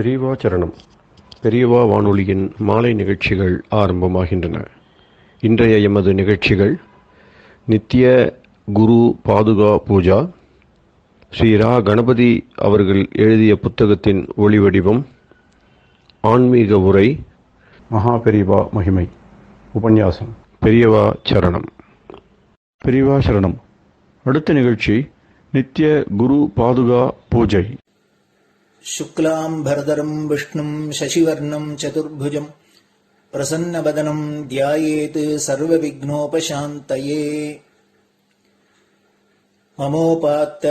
பெரியவா சரணம். பெரியவா வானொலியின் மாலை நிகழ்ச்சிகள் ஆரம்பமாகின்றன. இன்றைய எமது நிகழ்ச்சிகள் நித்திய குரு பாதுகா பூஜா, ஸ்ரீ ரா கணபதி அவர்கள் எழுதிய புத்தகத்தின் ஒளிவடிவம், ஆன்மீக உரை, மகா பெரியவா மகிமை, உபன்யாசம். பெரியவா சரணம். பெரியவா சரணம். அடுத்த நிகழ்ச்சி நித்திய குரு பாதுகா பூஜை. शुक्लाम्बरधरम् विष्णुम् शशिवर्णम् चतुर्भुजम् प्रसन्नवदनम् ध्यायेत् सर्वविघ्नोपशान्तये। ममोपात्त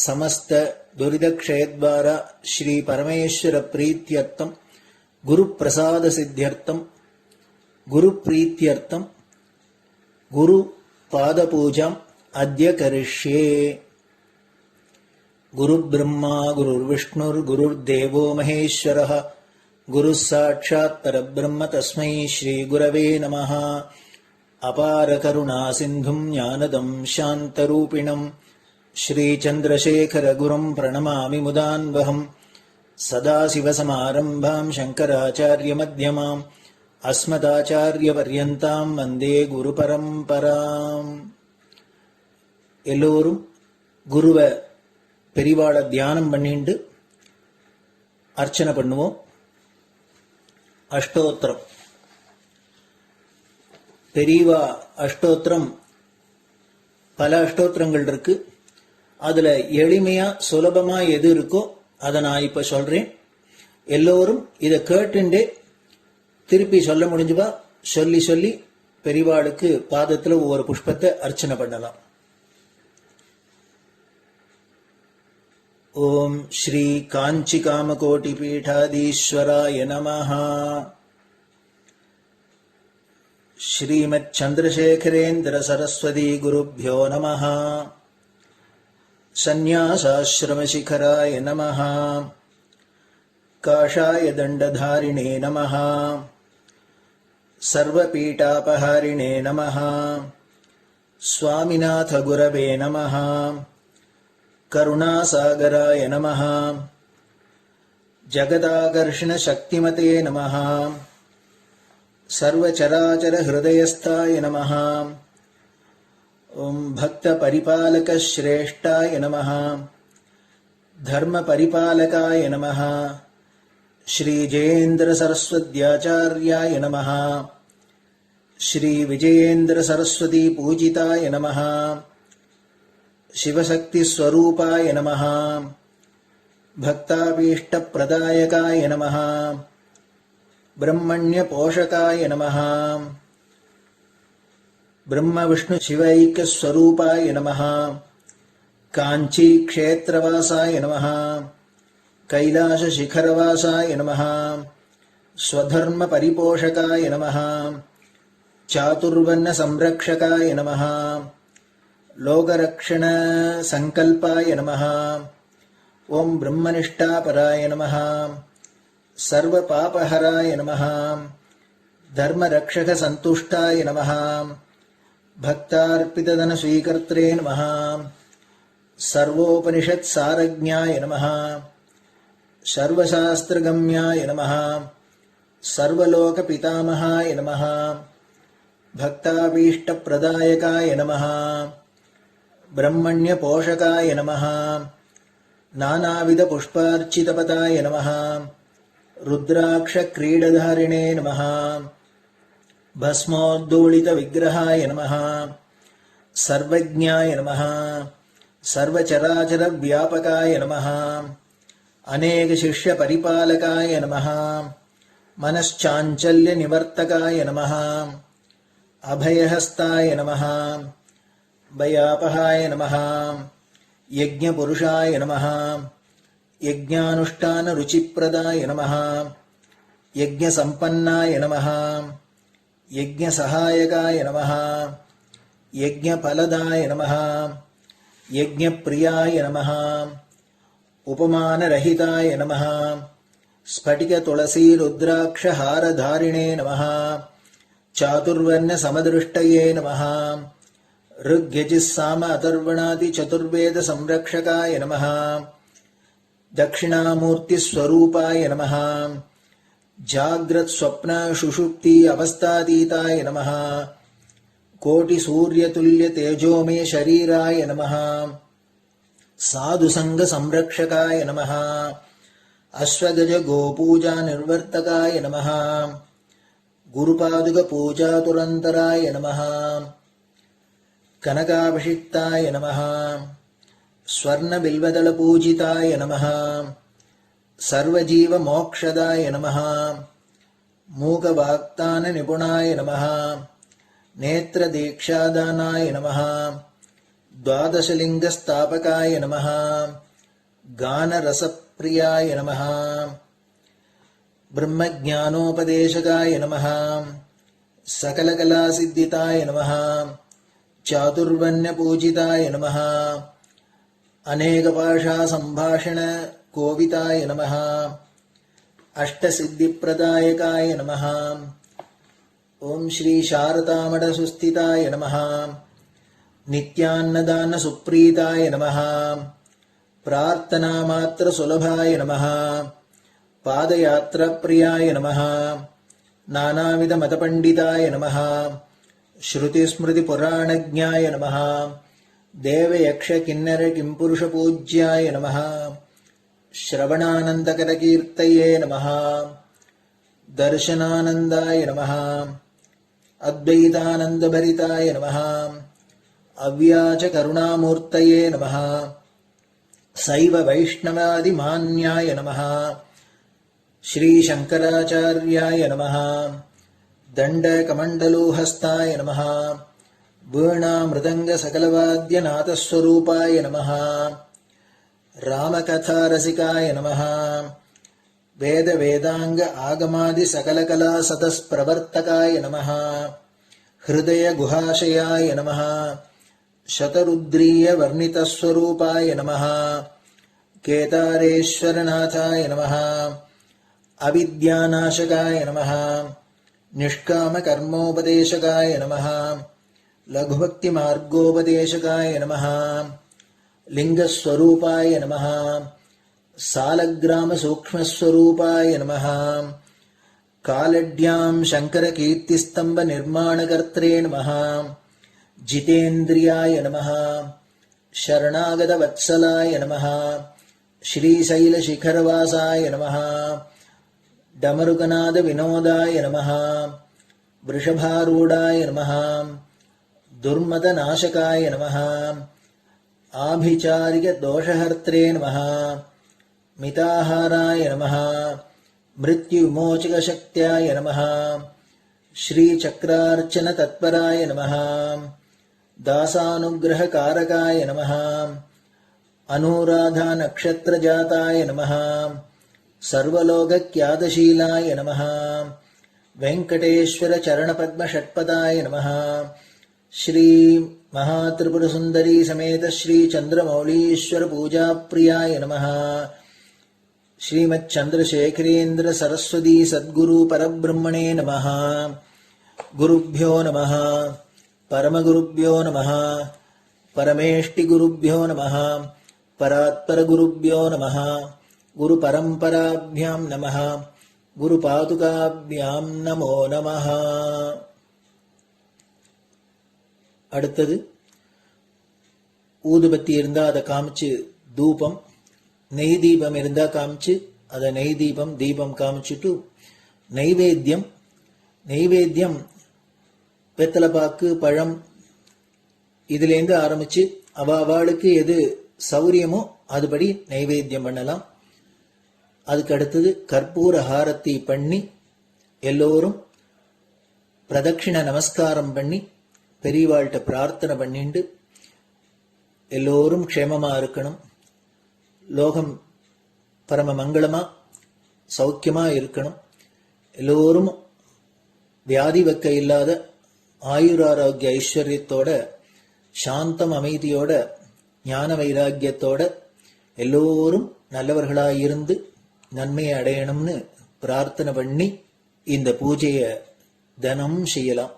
समस्त दुरितक्षयद्वारा श्रीपरमेश्वरप्रीत्यर्थम् गुरुप्रसादसिद्ध्यर्थम् गुरुप्रीत्यर्थम् गुरुपादपूजाम् अद्य करिष्ये। गुरुर्ब्रह्मा गुरुर्विष्णुर्गुरुर्देवो महेश्वरः गुरुः साक्षात् परब्रह्म तस्मै श्रीगुरवे नमः। अपारकरुणासिन्धुम् ज्ञानदम् शान्तरूपिणम् श्रीचन्द्रशेखरगुरुम् प्रणमामि मुदान्वहम्। सदाशिवसमारम्भाम् शङ्कराचार्यमध्यमाम् अस्मदाचार्यपर्यन्ताम् वन्दे गुरुपरम्पराम्. எல்லோரும் குருவை பெரிவாளை தியானம் பண்ணிண்டு அர்ச்சனை பண்ணுவோம். அஷ்டோத்திரம். பெரியவா அஷ்டோத்திரம் பல அஷ்டோத்திரங்கள் இருக்கு. அதுல எளிமையா சுலபமா எது இருக்கோ அதை நான் இப்ப சொல்றேன். எல்லோரும் இதை கேட்டுண்டே திருப்பி சொல்ல முடிஞ்சுவா சொல்லி சொல்லி பெரிவாளுக்கு பாதத்துல ஒவ்வொரு புஷ்பத்தை அர்ச்சனை பண்ணலாம். ओम श्री कांची कामकोटि पीठाधीश्वराय नमः। श्रीमत् चंद्रशेखरेन्द्र सरस्वती गुरुभ्यो नमः। संन्यासाश्रम शिखराय नमः। काषाय दंडधारिणे नमः। सर्वपीठापहारिणे नमः। स्वामिनाथ गुरवे नमः। करुणासागराय नमः। जगदाकर्षण शक्तिमते नमः। सर्वचराचर हृदयस्थाय नमः। ओम भक्त परिपालक श्रेष्ठाय नमः। धर्म परिपालकाय नमः। श्री जयेन्द्र सरस्वत्याचार्याय नमः। श्री विजयेन्द्र सरस्वती पूजिताय नमः। शिवशक्ति स्वरूपाय नमः। भक्ताभीष्ट प्रदायकाय नमः। ब्रह्मण्य पोषकाय नमः। ब्रह्म विष्णु शिवैक्य स्वरूपाय नमः। कांची क्षेत्रवासाय नमः। कैलाश शिखरवासाय नमः। स्वधर्म परिपोषकाय नमः। चातुर्वर्ण संरक्षकाय नमः। लोकरक्षण संकल्पाय नमः। ओम ब्रह्मनिष्ठापराय नमः। सर्वपापहराय नमः। धर्मरक्षक संतुष्टाय नमः। भक्तार्पितधन स्वीकर्त्रे नमः। सर्वोपनिषत् सारज्ञाय नमः। सर्वशास्त्रगम्याय नमः। सर्वलोक पितामहाय नमः। भक्ताभीष्ट प्रदायकाय नमः। ब्रह्मण्य पोषकाय नमः। नानाविध पुष्पार्चितपताय नमः। रुद्राक्ष क्रीडधारिणे नमः। भस्मोद्दोलित विग्रहाय नमः। सर्वज्ञाय नमः। सर्वचराचर व्यापकाय नमः। अनेक शिष्य परिपालकाय नमः। मनश्चाञ्चल्य निवर्तकाय नमः। अभयहस्ताय नमः। भयापहाय नमः। यज्ञपुरुषाय नमः। यज्ञानुष्ठान रुचिप्रदाय नमः। यज्ञसम्पन्नाय नमः। यज्ञसहायकाय नमः। यज्ञफलदाय नमः। यज्ञप्रियाय नमः। उपमानरहिताय नमः। स्फटिक तुलसी रुद्राक्ष हारधारिणे नमः। चातुर्वर्ण समदृष्टये नमः। ऋग्यजुस्साम अथर्वणादि चतुर्वेद संरक्षकाय नमः। दक्षिणामूर्तिस्वरूपाय नमः जाग्रत् स्वप्न सुषुप्ति अवस्थातीताय नमः कोटिसूर्यतुल्य तेजोमय शरीराय नमः साधुसंग संरक्षकाय नमः अश्वगज गोपूजा निर्वर्तकाय नमः गुरुपादुक पूजा तुरंतराय नमः कनकाभिषिक्ताय नमः स्वर्ण बिल्वदल पूजिताय नमः सर्वजीव मोक्षदाय नमः मूकवाक्तान निपुणाय नमः नेत्र दीक्षादानाय नमः द्वादशलिंग स्थापकाय नमः गान रसप्रियाय नमः ब्रह्मज्ञानोपदेशकाय नमः सकलकलासिद्धिताय नमः चातुर्वण्य पूजिताय नमः अनेकभाषा संभाषण कोविताय नमः अष्टसिद्धिप्रदायकाय नमः ओम श्री शारदामठ सुस्थिताय नमः नित्यान्नदान सुप्रीताय नमः प्रार्थना मात्र सुलभाय नमः पादयात्रा प्रियाय नमः नानाविध मतपंडिताय नमः श्रुति स्मृति पुराणज्ञाय नमः देव यक्ष किन्नर किंपुरुष पूज्याय नमः श्रवणानंदकर कीर्तये नमः दर्शनानंदाय नमः अद्वैतानंदभरिताय नमः अव्याच करुणामूर्तये नमः शैव वैष्णवादिमान्याय नमः श्री शंकराचार्याय नमः दंडकमंडलोहस्ताय नमः वीणा मृदंग सकलवाद्यनाथस्वरूपाय नमः रामकथा रसिकाय नमः वेद वेदांग आगमादि सकलकला सतस्प्रवर्तकाय नमः हृदय गुहाशयाय नमः शतरुद्रीय वर्णितस्वरूपाय नमः केदारेश्वरनाथाय नमः अविद्यानाशकाय नमः निष्कामकर्मोपदेशकाय नमः लघुभक्तिमार्गोपदेशकाय नमः लिंगस्वरूपाय नमः सालग्रामसूक्ष्मस्वरूपाय नमः कालड्यां शङ्करकीर्तिस्तम्भनिर्माणकर्त्रे नमः जितेन्द्रियाय नमः शरणागतवत्सलाय नमः श्रीशैलशिखरवासाय नमः डमरुकनादविनोदाय नमः वृषभारूढाय नमः दुर्मदनाशकाय नमः आभिचारिकदोषहर्त्रे नमः मिताहाराय नमः मृत्युविमोचकशक्त्याय नमः श्रीचक्रार्चनतत्पराय नमः दासानुग्रहकारकाय नमः अनुराधानक्षत्रजाताय नमः सर्वलोकख्यातशीलाय नमः वेंकटेश्वरचरणपद्मषट्पदाय नमः श्री महात्रिपुरसुंदरी समेत श्री चंद्रमौलीश्वर पूजाप्रियाय नमः श्रीमच्चंद्रशेखरेन्द्र सरस्वती सद्गुरु परब्रह्मणे नमः गुरुभ्यो नमः परमगुरुभ्यो नमः परमेष्टिगुरुभ्यो नमः परात्परगुरुभ्यो नमः गुरुपरम्पराभ्यां नमः गुरुपादुकाभ्यां नमो नमः. அடுத்தது ஊதுபத்தி இருந்தா அதை காமிச்சு தூபம், நெய் தீபம் இருந்தா காமிச்சு அதை நெய் தீபம் தீபம் காமிச்சுட்டு நைவேத்தியம் வெத்தலைப்பாக்கு பழம் இதுலேருந்து ஆரம்பிச்சு அவளுக்கு எது சௌரியமோ அதுபடி நைவேத்தியம் பண்ணலாம். அதுக்கு அடுத்தது கற்பூர ஹாரத்தி பண்ணி எல்லோரும் பிரதட்சிண நமஸ்காரம் பண்ணி பெரியவாள்கிட்ட பிரார்த்தனை பண்ணிண்டு எல்லோரும் க்ஷேமமா இருக்கணும், லோகம் பரம மங்களமா சௌக்கியமா இருக்கணும், எல்லோரும் வியாதி வெக்க இல்லாத ஆயுராரோக்கிய ஐஸ்வர்யத்தோட சாந்தம் அமைதியோட ஞான வைராக்கியத்தோட எல்லோரும் நல்லவர்களாயிருந்து நன்மையை அடையணும்னு பிரார்த்தனை பண்ணி இந்த பூஜையை தினம் செய்யலாம்.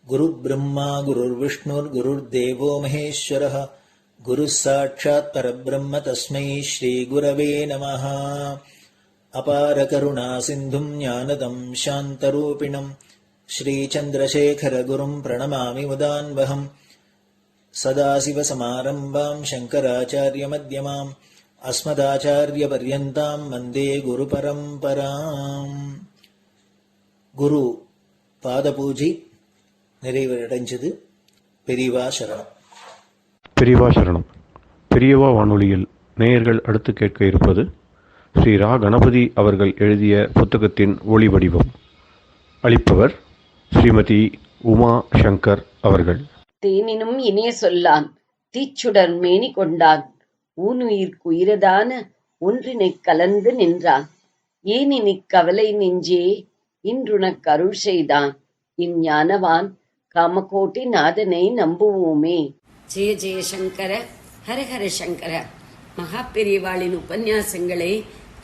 குரு பிரம்மா குருர் விஷ்ணுர் குருர் தேவோ மகேஸ்வரः குரு சாட்சாத் பரபிரம்ம தஸ்மை ஸ்ரீ குரவே நமஹ. அபார கருணா சிந்தும் ஞானதம் சாந்தரூபிணம் ஸ்ரீ சந்திரசேகர குரும் பிரணமாமி முதான்வகம். சதாசிவசமாரம்பாம் சங்கராச்சாரிய மத்யமாம் அஸ்மதாச்சாரிய பர்யந்தாம் வந்தே குரு பரம்பராம். குரு பாத பூஜை நிறைவடைஞ்சது. பெரியவா சரணம். பெரியவா சரணம். பெரியவா வானொலியில் நேயர்கள் அடுத்து கேட்க இருப்பது ஸ்ரீ ரா கணபதி அவர்கள் எழுதிய புத்தகத்தின் ஒளி வடிவம். அளிப்பவர் ஸ்ரீமதி உமா சங்கர் அவர்கள். தேனினும் இனிய சொல்லான் தீச்சுடர் மேனி கொண்டான் ஊனுயிர்க்குயிரதான ஒன்றினைக் கலந்து நின்றான் ஏனினிக் கவலை நெஞ்சே இன்றுனக் அருள் செய்தான் இஞ்ஞானவான் காமகோட்டி நாதனை நம்புவோமே. ஜெய ஜெயசங்கர ஹரஹர சங்கர. மகா பெரியவாளின் உபன்யாசங்களை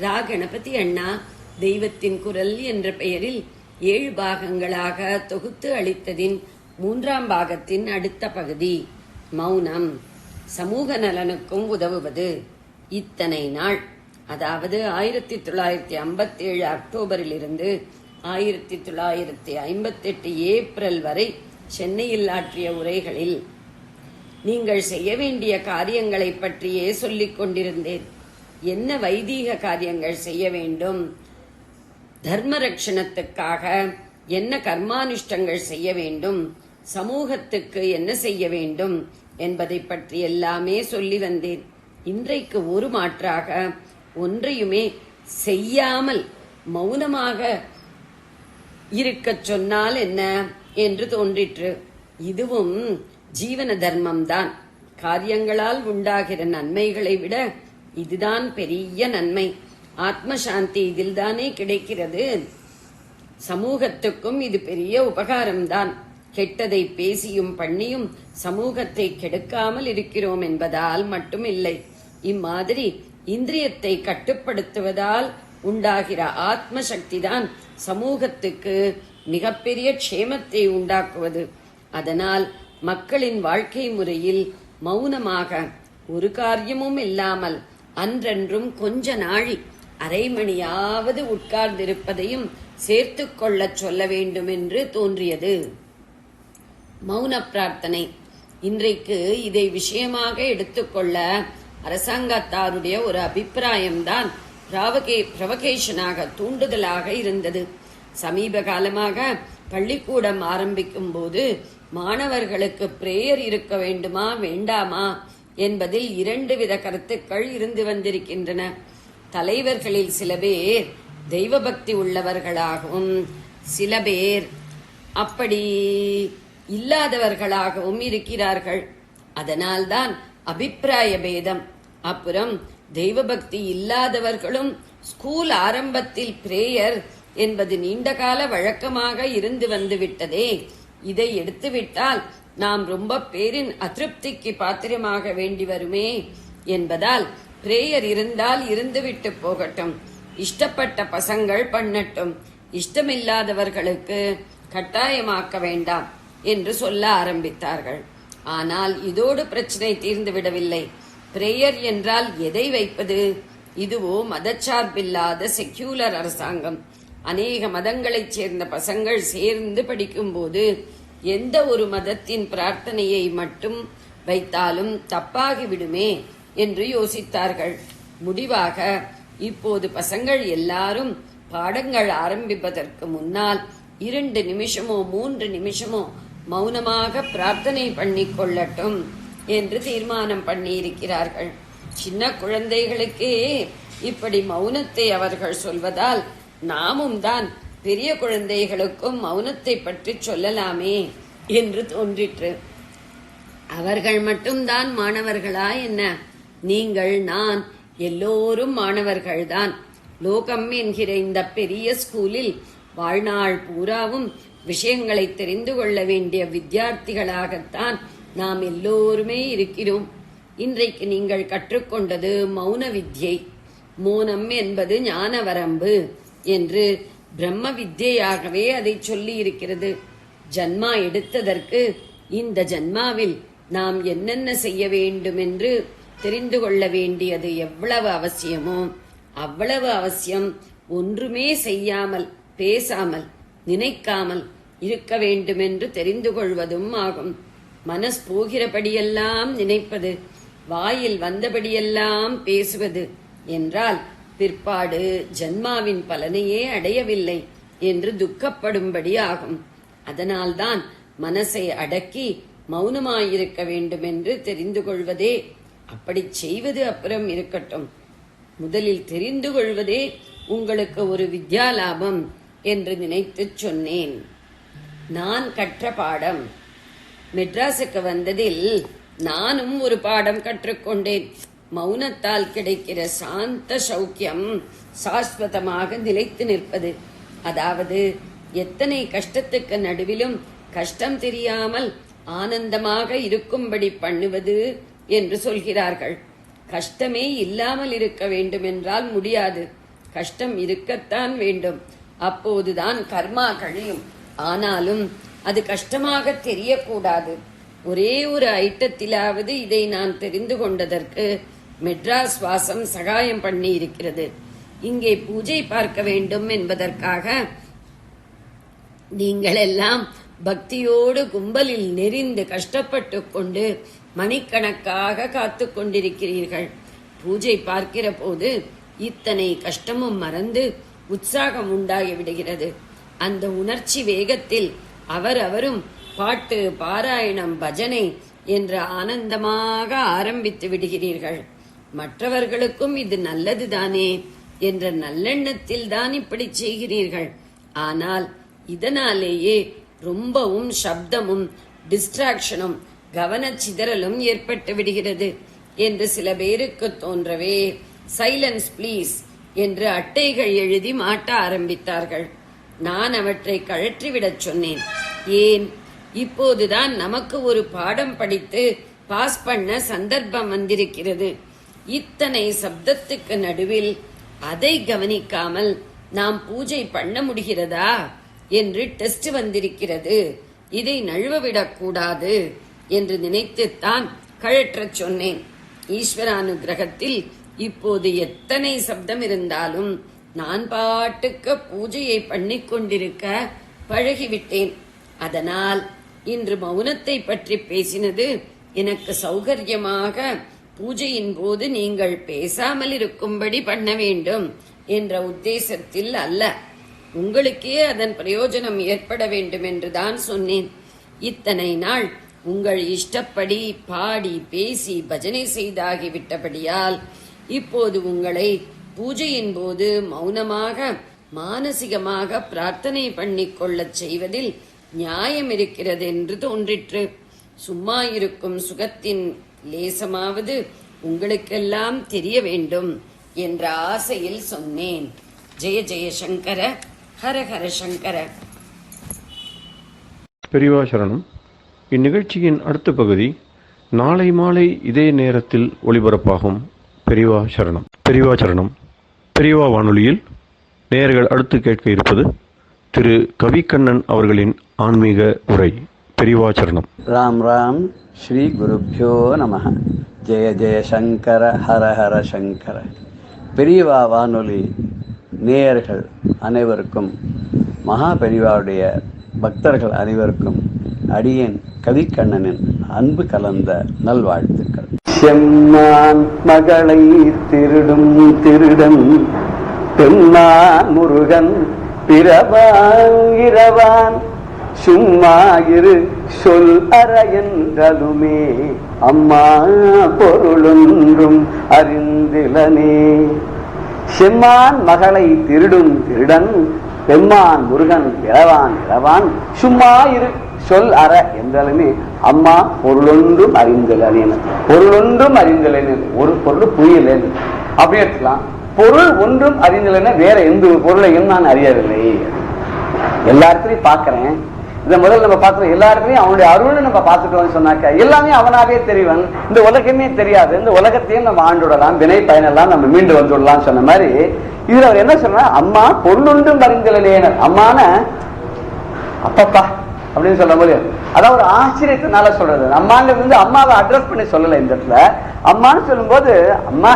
ரா கணபதி அண்ணா தெய்வத்தின் குரல் என்ற பெயரில் 7 பாகங்களாக தொகுத்து அளித்ததின் 3ஆம் பாகத்தின் அடுத்த பகுதி மௌனம் சமூக நலனுக்கும் உதவுவது. இத்தனை நாள், அதாவது 1957 அக்டோபரிலிருந்து 1958 ஏப்ரல் வரை சென்னையில் ஆற்றிய உரைகளில் நீங்கள் செய்ய வேண்டிய காரியங்களை பற்றியே சொல்லிக் கொண்டிருந்தேன். என்ன வைதீக காரியங்கள் செய்ய வேண்டும், தர்ம ரட்சணத்துக்காக என்ன கர்மானுஷ்டங்கள் செய்ய வேண்டும், சமூகத்துக்கு என்ன செய்ய வேண்டும் என்பதை பற்றி எல்லாமே சொல்லி வந்தேன். இன்றைக்கு ஒரு மாற்றாக ஒன்றையுமே செய்யாமல் மௌனமாக இருக்கச் சொன்னால் என்ன என்று தோன்றிற்று. இதுவும் ஜீவன தர்மம்தான். காரியங்களால் உண்டாகிற நன்மைகளை விட இதுதான் பெரிய நன்மை. ஆத்ம சாந்தி இதில்தானே கிடைக்கிறது. சமூகத்துக்கும் இது பெரிய உபகாரம்தான். கெட்டதை பேசியும் பண்ணியும் சமூகத்தை கெடுக்காமல் இருக்கிறோம் என்பதால் மட்டுமில்லை. இம்மாதிரி இந்திரியத்தை கட்டுப்படுத்துவதால் உண்டாகிற ஆத்ம சக்திதான் சமூகத்துக்கு மிகப்பெரிய க்ஷேமத்தை உண்டாக்குவது. அதனால் மக்களின் வாழ்க்கை முறையில் மௌனமாக ஒரு காரியமும் இல்லாமல் அன்றன்றும் கொஞ்ச நாழி அரை மணியாவது உட்கார்ந்திருப்பதையும் சேர்த்து கொள்ள சொல்ல வேண்டும் என்று தோன்றியது. மௌன பிரார்த்தனை. இன்றைக்கு இதை விஷயமாக எடுத்துக்கொள்ள அரசாங்கத்தாருடைய ஒரு அபிப்பிராயம்தான் பிரவகேஷனாக தூண்டுதலாக இருந்தது. சமீப காலமாக பள்ளிக்கூடம் ஆரம்பிக்கும் போது மாணவர்களுக்கு பிரேயர் இருக்க வேண்டுமா வேண்டாமா என்பதில் 2 வித கருத்துக்கள் இருந்து வந்திருக்கின்றன. தலைவர்களில் சில பேர் தெய்வ பக்தி உள்ளவர்களாகவும் சில பேர் அப்படி இல்லாதவர்களாகவும் இருக்கிறார்கள். அதனால்தான் அபிப்பிராய பேதம். அப்புறம் தெய்வ பக்தி இல்லாதவர்களும் ஸ்கூல் ஆரம்பத்தில் பிரேயர் என்பது நீண்டகால வழக்கமாக இருந்து வந்து விட்டதே. இதை எடுத்துவிட்டால் நாம் ரொம்ப பேரின் அதிருப்திக்கு பாத்திரமாக வேண்டி வருமே என்பதால் பிரேயர் இருந்தால் இருந்துவிட்டு போகட்டும், இஷ்டப்பட்ட பசங்கள் பண்ணட்டும், இஷ்டமில்லாதவர்களுக்கு கட்டாயமாக்க வேண்டாம் என்று சொல்ல ஆரம்பித்தார்கள். ஆனால் இதோடு பிரச்சனை தீர்ந்து விடவில்லை. பிரேயர் என்றால் எதை வைப்பது? இதுவோ மதச்சார்பில்லாத செக்யூலர் அரசாங்கம். அநேக மதங்களைச் சேர்ந்த பசங்கள் சேர்ந்து படிக்கும்போது எந்த ஒரு மதத்தின் பிரார்த்தனையை மட்டும் வைத்தாலும் தப்பாகிவிடுமே என்று யோசித்தார்கள். முடிவாக இப்போது பசங்கள் எல்லாரும் பாடங்கள் ஆரம்பிப்பதற்கு முன்னால் 2 நிமிஷமோ 3 நிமிஷமோ மௌனமாக பிரார்த்தனை பண்ணிக் கொள்ளட்டும் என்று தீர்மானம் பண்ணியிருக்கிறார்கள். சின்ன குழந்தைகளுக்கே இப்படி மௌனத்தை அவர்கள் சொல்வதால் நாமும் தான் பெரிய குழந்தைகளுக்கும் மௌனத்தை பற்றி சொல்லலாமே என்று தோன்றிற்று. அவர்கள் மட்டும்தான் மாணவர்களா என்ன? நீங்கள், நான் எல்லோரும் மாணவர்கள்தான். லோகம் என்கிற இந்த பெரிய ஸ்கூலில் வாழ்நாள் பூராவும் விஷயங்களை தெரிந்து கொள்ள வேண்டிய வித்தியார்த்திகளாகத்தான் நாம் எல்லோருமே இருக்கிறோம். இன்றைக்கு நீங்கள் கற்றுக்கொண்டது மௌன வித்யை. மௌனம் என்பது ஞான வரம்பு என்று பிரம்ம வித்யாகவே அதை சொல்லி இருக்கிறது. ஜன்மா எடுத்ததற்கு இந்த ஜன்மாவில் நாம் என்னென்ன செய்ய வேண்டும் என்று தெரிந்து கொள்ள வேண்டியது எவ்வளவு அவசியமோ அவ்வளவு அவசியம் ஒன்றுமே செய்யாமல், பேசாமல், நினைக்காமல் இருக்க வேண்டுமென்று தெரிந்து கொள்வதும் ஆகும். மனஸ் போகிறபடியெல்லாம் நினைப்பது, வாயில் வந்தபடியெல்லாம் பேசுவது என்றால் பிற்பாடு ஜன்மாவின் பலனையே அடையவில்லை என்று துக்கப்படும்படி ஆகும். அதனால்தான் மனசை அடக்கி மௌனமாயிருக்க வேண்டும் என்று தெரிந்து கொள்வதே. அப்படி செய்வது அப்புறம் இருக்கட்டும், முதலில் தெரிந்து கொள்வதே உங்களுக்கு ஒரு வித்யாலாபம் என்று நினைத்து சொன்னேன். நான் கற்ற பாடம். மெட்ராஸுக்கு வந்ததில் நானும் ஒரு பாடம் கற்றுக்கொண்டேன். மௌனத்தால் கிடைக்கிற சாந்த சௌக்கியம் சாஸ்வதமாக நிலைத்து நிற்பது. அதாவது எத்தனை கஷ்டத்துக்கு நடுவிலும் கஷ்டம் தெரியாமல் ஆனந்தமாக இருக்கும்படி பண்ணுவது என்று சொல்கிறார்கள். கஷ்டமே இல்லாமல் இருக்க வேண்டும் என்றால் முடியாது. கஷ்டம் இருக்கத்தான் வேண்டும். அப்போதுதான் கர்மா கழியும். ஆனாலும் அது கஷ்டமாக தெரியக்கூடாது. ஒரே ஒரு ஐட்டத்திலாவது இதை நான் தெரிந்து கொண்டதற்கு மெட்ராஸ் வாசம் சகாயம் பண்ணி இருக்கிறது. இங்கே பூஜை பார்க்க வேண்டும் என்பதற்காக நீங்கள் எல்லாம் பக்தியோடு கும்பலில் நெறிந்து கஷ்டப்பட்டு கொண்டு மணிக்கணக்காக காத்து கொண்டிருக்கிறீர்கள். பூஜை பார்க்கிற போது இத்தனை கஷ்டமும் மறந்து உற்சாகம் உண்டாகி விடுகிறது. அந்த உணர்ச்சி வேகத்தில் அவரும் பாட்டு, பாராயணம், பஜனை என்று ஆனந்தமாக ஆரம்பித்து விடுகிறீர்கள். மற்றவர்களுக்கும் இது நல்லதுதானே என்ற நல்லெண்ணத்தில் தான் இப்படி செய்கிறீர்கள். ஆனால் இதனாலேயே ரொம்பவும் சப்தமும் டிஸ்ட்ராக்ஷனும் கவனச்சிதறலும் ஏற்பட்டு விடுகிறது என்று சில பேருக்கு தோன்றவே சைலன்ஸ் பிளீஸ் என்று அட்டைகள் எழுதி மாட்ட ஆரம்பித்தார்கள். நான் அவற்றை கழற்றிவிடச் சொன்னேன். ஏன், இப்போதுதான் நமக்கு ஒரு பாடம் படித்து பாஸ் பண்ண சந்தர்ப்பம் வந்திருக்கிறது. இத்தனை சப்தத்துக்கு நடுவில் அதை கவனிக்காமல் நாம் பூஜை பண்ண முடிகிறதா என்று டெஸ்ட் வந்திருக்கிறது. இதை நழுவவிடக்கூடாது என்று நினைத்துத்தான் கழற்றச் சொன்னேன். ஈஸ்வரானுகிரகத்தில் இப்போது எத்தனை சப்தம் இருந்தாலும் நான் பாட்டுக்கு பூஜையை பண்ணிக் கொண்டிருக்க பழகிவிட்டேன். அதனால் இன்று மௌனத்தை பற்றி பேசினது எனக்கு சௌகரியமாக பூஜையின் போது நீங்கள் பேசாமல் இருக்கும்படி பண்ண வேண்டும் என்ற உத்தேசத்தில் அல்ல, உங்களுக்கே அதன் பிரயோஜனம் ஏற்பட வேண்டும் என்றுதான் சொன்னேன். இத்தனை நாள் உங்கள் இஷ்டப்படி பாடி பேசி பஜனை செய்தாகிவிட்டபடியால் இப்போது உங்களை பூஜையின் போது மௌனமாக மானசிகமாக பிரார்த்தனை பண்ணிக்கொள்ளச் செய்வதில் நியாயம் இருக்கிறது என்று தோன்றிற்று. சும்மா இருக்கும் சுகத்தின் லேசமாவது உங்களுக்கெல்லாம் தெரிய வேண்டும் என்ற ஆசையில் சொன்னேன். ஜெய ஜெய சங்கர, ஹர ஹர சங்கர. பெரியவா சரணம். இந்நிகழ்ச்சியின் அடுத்த பகுதி நாளை மாலை இதே நேரத்தில் ஒளிபரப்பாகும். பெரியவா சரணம். பெரியவா சரணம். பெரியவா வானொலியில் நேயர்கள் அடுத்து கேட்க இருப்பது திரு கவிக்கண்ணன் அவர்களின் ஆன்மீக உரை. பெரியவா சரணம். ராம் ராம். ஸ்ரீ குருப்யோ நமஹ. ஜெய ஜெய சங்கர, ஹர ஹர சங்கர. பெரியவா வானொலி நேயர்கள் அனைவருக்கும், மகா பெரியவாவுடைய பக்தர்கள் அனைவருக்கும் அடியேன் கவிக்கண்ணனின் அன்பு கலந்த நல்வாழ்த்துக்கள். செம்மான் மகளை திருடும் திருடன் பெம்மான் முருகன் பிறவான் இரவான் சும்மாயிரு சொல் அற என்றலுமே அம்மா பொருளொன்றும் அறிந்திலனே. செம்மான் மகளை திருடும் திருடன் பெம்மான் முருகன் இறவான் இறவான் சும்மாயிரு சொல் அற என்றலுமே அம்மா பொருளொன்றும் அறிந்தலேன். பொருளொன்றும் அறிந்தலேன், ஒரு பொருள் புரியலேன் அப்படி எடுத்துக்கலாம். பொருள் ஒன்றும் அறிந்தலேன்னு வேற எந்த ஒரு பொருளையும் நான் அறியவில்லை. எல்லா இடத்துலையும் பார்க்கிறேன். இதை முதல்ல நம்ம பார்க்கிறோம். எல்லா இடத்துலையும் அவனுடைய அருளை நம்ம பார்த்துட்டோம்னு சொன்னாக்க எல்லாமே அவனாவே தெரிவன். இந்த உலகமே தெரியாது. இந்த உலகத்தையும் நம்ம ஆண்டுடலாம், வினை பயனெல்லாம் நம்ம மீண்டு வந்துடலாம் சொன்ன மாதிரி இதுல அவர் என்ன சொன்னா, அம்மா பொருளொன்றும் அறிந்தலேன். அம்மான அப்பப்பா அப்படின்னு சொல்ல முடியும். அதான் ஒரு ஆச்சரியத்தினால சொல்றது. அம்மாங்கிறது வந்து அம்மாவை அட்ரஸ் பண்ணி சொல்லல இந்த இடத்துல. அம்மான்னு சொல்லும் போது அம்மா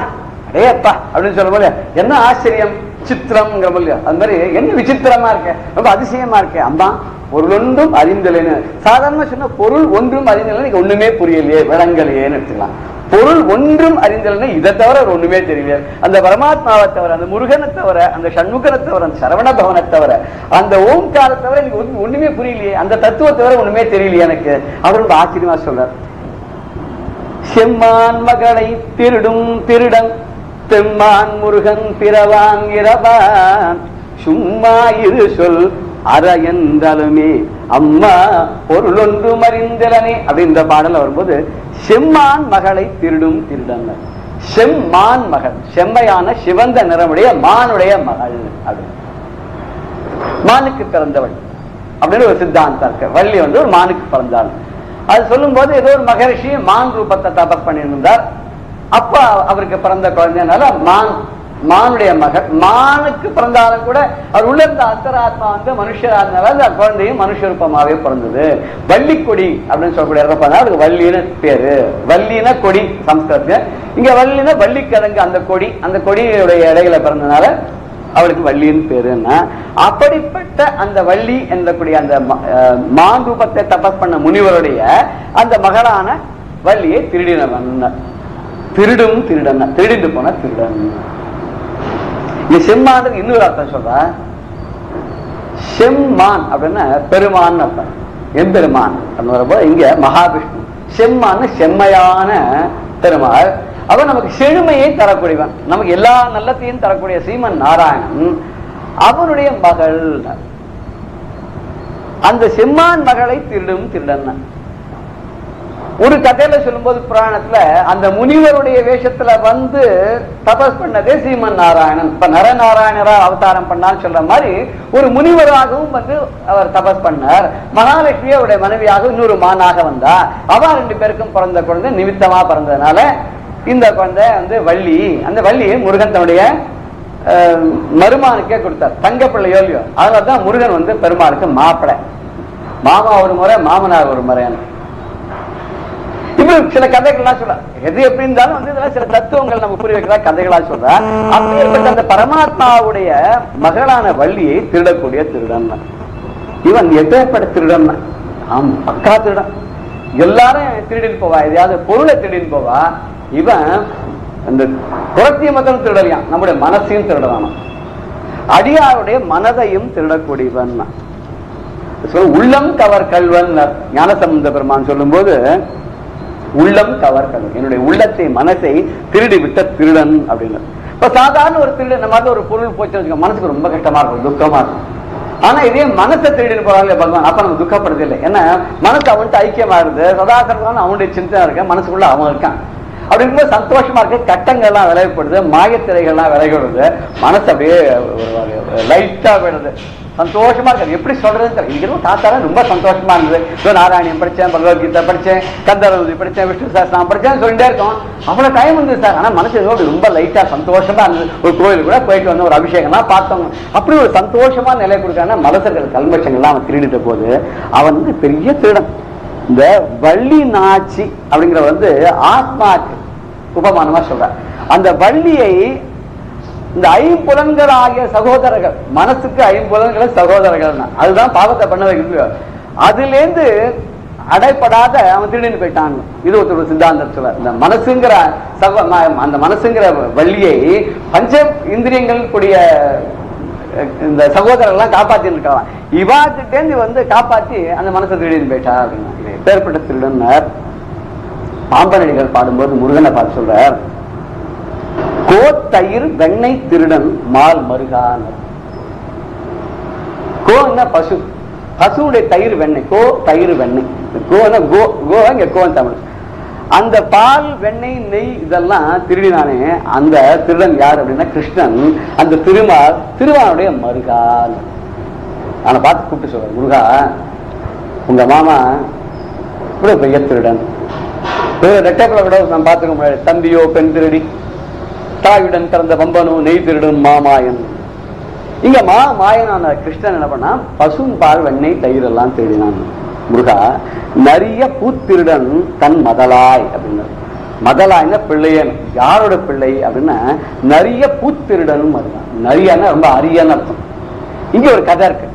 அடே அப்பா அப்படின்னு சொல்ல முடியும். என்ன ஆச்சரியம், சித்திரம்ங்கிற முடியும். அது மாதிரி என்ன விசித்திரமா இருக்க, ரொம்ப அதிசயமா இருக்க அம்மா. பொருள் ஒன்றும் அறிந்தலைன்னு சாதாரணமா சொன்ன பொருள் ஒன்றும் அறிந்தலைன்னு ஒண்ணுமே புரியலையே விளங்கலையேன்னு எடுத்துக்கலாம். பொருள் ஒன்றும் அறிந்தலைன்னு இதை தவிர ஒண்ணுமே தெரியல. அந்த பரமாத்மாவை தவிர, அந்த முருகனை தவிர, அந்த சண்முகனை தவிர, அந்த சரவண பவனை தவிர, அந்த ஓம்காரை தவிர எனக்கு ஒண்ணுமே புரியலையே, அந்த தத்துவத்தை தவிர ஒண்ணுமே தெரியலையே எனக்கு. அவர் ரொம்ப ஆச்சரியமா சொல்றார். செம்மான் மகளை திருடும் திருடன் தெம்மான் முருகன் பிறவான் இரவான் சும்மா இரு சொல் அற என்றாலுமே அம்மா பொருள் ஒன்று மறிந்தலனே அப்படின்ற பாடல வரும்போது செம்மான் மகளை திருடும் திருடன். செம்மான் மகள், செம்மையான சிவந்த நிறமுடைய மானுடைய மகள். அப்படி மானுக்கு பிறந்தவள் அப்படின்னு ஒரு சித்தாந்தம் இருக்கு. வள்ளி வந்து ஒரு மானுக்கு பிறந்தாள். அது சொல்லும் போது ஏதோ ஒரு மகரிஷி மான் ரூபத்தை தபஸ் பண்ணியிருந்தார். அப்ப அவருக்கு பிறந்த குழந்தைனால மானுடைய மகள். மானுக்கு பிறந்தாலும் கூட அவர் உள்ள இருந்த அந்தராத்மா வந்து மனுஷரானால அந்த குழந்தையும் மனுஷ ரூபமாவே பிறந்தது. வள்ளிக்கொடி அப்படின்னு சொல்லக்கூடிய அதுக்கு வள்ளின்னு பேரு. வள்ளின கொடி சம்ஸ்கிருதத்துல. இங்க வள்ளின வள்ளிக்கிழங்கு, அந்த கொடி, அந்த கொடியுடைய இடையில பிறந்ததுனால அவளுக்கு வள்ளின்னு பேருன்னா, அப்படிப்பட்ட அந்த வள்ளி என்றக்கூடிய அந்த மான் ரூபத்தை தபஸ் பண்ண முனிவருடைய அந்த மகளான வள்ளியை திருடினவன். திருடும் திருடன், திருடிட்டு போன திருடன். செம்மான் இன்னொரு அர்த்தம் சொல்ற. செம்மான் அப்படின்னா பெருமான் அர்த்தம். எம்பெருமான் வரும்போது இங்க மகாவிஷ்ணு. செம்மான் செம்மையான பெருமாள். அவன் நமக்கு செழுமையை தரக்கூடியவன், நமக்கு எல்லா நல்லத்தையும் தரக்கூடிய ஸ்ரீமன் நாராயணன் அவனுடைய மகள். அந்த செம்மான் மகளை திருடும் திருடன். ஒரு கதையில சொல்லும் போது புராணத்துல அந்த முனிவருடைய வேஷத்துல வந்து தபஸ் பண்ணதே ஸ்ரீமன் நாராயணன். இப்ப நரநாராயணரா அவதாரம் பண்ணான்னு சொல்ற மாதிரி ஒரு முனிவராகவும் வந்து அவர் தபஸ் பண்ணார். மகாலட்சுமி அவருடைய மனைவியாக இன்னொரு மானாக வந்தா. அவ ரெண்டு பேருக்கும் பிறந்த குழந்தை நிமித்தமா பிறந்ததுனால இந்த குழந்தை வந்து வள்ளி. அந்த வள்ளியை முருகன் தன்னுடைய மருமானுக்கே கொடுத்தார். தங்க பிள்ளையோ இல்லையோ, அதனாலதான் முருகன் வந்து பெருமாளுக்கு மாப்பிள்ளை. மாமா ஒரு முறை, மாமனார் ஒரு முறை. இப்ப சில கதைகள்லாம் சொல்ற. எது எப்படி இருந்தாலும் வந்து இதெல்லாம் சில தத்துவங்கள் நம்ம புரிய வைக்கிறதா கதைகளா சொல்ற. அப்படிப்பட்ட அந்த பரமாத்மாவுடைய மகளான வள்ளியை திருடக்கூடிய திருடன். இவன் எப்பேற்பட்ட திருடன்? பக்கா திருடன். எல்லாரும் திருடின்னு போவா, எதையாவது பொருளை திருடின்னு போவா. இவன் இந்த புறத்திய மதம் திருடலையாம், நம்முடைய மனசையும் திருடலாம். அடியாருடைய மனதையும் திருடக்கூடியவன். உள்ளம் கவர் கல்வன் ஞானசம்பந்த பெருமான் சொல்லும் போது உள்ளம் கவர் கல்வன், என்னுடைய உள்ளத்தை மனசை திருடி விட்ட திருடன் அப்படின்னு. இப்ப சாதாரண ஒரு திருடன் இந்த மாதிரி ஒரு பொருள் போச்சுன்னு வச்சுக்கோ, மனசுக்கு ரொம்ப கஷ்டமா இருக்கும், துக்கமா இருக்கும். ஆனா இதே மனசை திருடின்னு போறாங்க பகவான், அப்ப நம்ம துக்கப்படுறது இல்லை. ஏன்னா மனசு அவன்கிட்ட ஐக்கியமா இருந்து சதாசரமான அவனுடைய சிந்தனை இருக்க, மனசுக்குள்ள அவன் இருக்கான். அப்படிங்கும்போது சந்தோஷமா இருக்கு. கட்டங்கள்லாம் விளைவுப்படுது, மாயத்திரைகள்லாம் விளைவிடுது, மனசு அப்படியே லைட்டா விடுது, சந்தோஷமா இருக்காது. எப்படி சொல்றதுன்னு தெரியல. தாத்தால ரொம்ப சந்தோஷமா இருந்தது. நாராயணியம் படிச்சேன், பகவத்கீதை படிச்சேன், கந்தரவதி படிச்சேன், விஷ்ணு சாஸ்திரம் படிச்சேன் சொல்லிட்டே இருக்கோம். அவ்வளவு டைம் இருந்தது சார். ஆனா மனசு ஏதோ ரொம்ப லைட்டா சந்தோஷமா இருந்தது. ஒரு கோயில் கூட போயிட்டு வந்து ஒரு அபிஷேகம்லாம் பார்த்தோம். அப்படி ஒரு சந்தோஷமா நிலை கொடுக்கான மலசர்கள் கல்மஷங்கள்லாம் அவன் திருடிட்ட போது அவன் வந்து பெரிய திருடன். இந்த வள்ளி நாச்சி அப்படிங்கிற வந்து ஆத்மாக்கு உபமானமா சொல்ற. அந்த வள்ளியை இந்த ஐம்புலன்கள் ஆகிய சகோதரர்கள், மனசுக்கு ஐம்புலன்களை சகோதரர்கள், அதுதான் பாவத்தை பண்ண வைக்க. அதுல இருந்து அடைப்படாத அவன் திருடின்னு போயிட்டான். இது ஒரு சித்தாந்தம் சொல்ல. இந்த மனசுங்கிற அந்த மனசுங்கிற வள்ளியை பஞ்ச இந்திரியங்கள் கூடிய இந்த சகோதரர்கள்லாம் காப்பாத்தின்னு இருக்கலாம். இவாத்திட்டேந்து வந்து காப்பாத்தி அந்த மனசை திருடின்னு போயிட்டா அப்படின்னா. பேர்பட்ட திருடன்னர் பாம்பனடிகள் பாடும்போது முருகனை பார்த்து சொல்றார், கோ தயிர் வெண்ணெய் திருடன் மால் மருகான். கோன்னா பசு, பசுடைய தயிர் வெண்ணெய், கோ தயிர் வெண்ணெய். கோன்னா கோ, கோ இங்க கோன் தமிழ். அந்த பால் வெண்ணெய் நெய் இதெல்லாம் திருடினானே அந்த திருடன் யார் அப்படின்னா கிருஷ்ணன். அந்த திருமானுடைய மருகான். அவனை பார்த்து கூப்பிட்டு சொல்ற, முருகா உங்க மாமா இவ்வளவு பெரிய திருடன். ரெட்டைக்குள்ள கூட நான் பார்த்துக்க முடியாது. தம்பியோ பெண் திருடி, தாயுடன் பிறந்த பம்பனோ நெய் திருடன் மாமாயன். இங்க மாயனான கிருஷ்ணன் என்ன பண்ணா, பசும் பால் வெண்ணெய் தயிர் எல்லாம் தேடினான். முருகா, நிறைய பூத்திருடன் தன் மதலாய் அப்படின்னு, மதலாய்னா பிள்ளையன், யாரோட பிள்ளை அப்படின்னா நிறைய பூத்திருடனும் அதுதான். நிறையன்னா ரொம்ப அரியன்னு அர்த்தம். இங்க ஒரு கதை இருக்கு.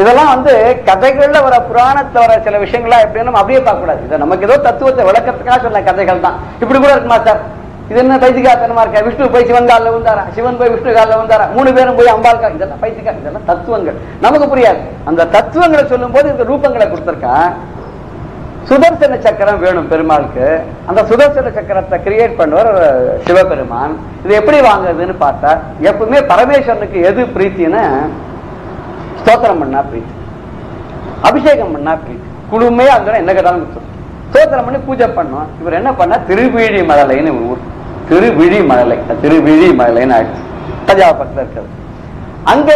இதெல்லாம் கதைகள்ல வர, புராணத்துல வர சில விஷயங்கள்லாம் எப்படின்னு நம்ம அப்படியே பார்க்க கூடாது. இதை நமக்கு ஏதோ தத்துவத்தை விளக்கத்துக்காக சொன்ன கதைகள் தான். இப்படி கூட இருக்குமா சார்? இது என்ன பைத்தியக்காரத்தனமா இருக்கா? விஷ்ணு போய் சிவன் காலில் வந்தாரா, சிவன் போய் விஷ்ணு காலில் வந்தாரா, 3 பேரும் போய் அம்பாள்கா, இதெல்லாம் பைத்தியக்கார, இதெல்லாம் தத்துவங்கள், நமக்கு புரியாது. அந்த தத்துவங்களை சொல்லும் போது இந்த ரூபங்களை கொடுத்திருக்கா. சுதர்சன சக்கரம் வேணும் பெருமாளுக்கு. அந்த சுதர்சன சக்கரத்தை கிரியேட் பண்ணுவார் சிவபெருமான். இது எப்படி வாங்குறதுன்னு பார்த்தா, எப்பவுமே பரமேஸ்வரனுக்கு எது பிரீத்தின்னு, ஸ்தோத்திரம் பண்ணா பிரீத்தி, அபிஷேகம் பண்ணா பிரீத்தி, குழுமே அங்க என்ன கேட்டாலும் ஸ்தோத்திரம் பண்ணி பூஜை பண்ணும். இவர் என்ன பண்ணா, திருவிழி மழலைன்னு ஒரு ஊர், திருவிழி மழலை, திருவிழி மழலைன்னு ஆயிடுச்சு, தஞ்சாவூர் பக்கத்தில் இருக்கிறது. அங்க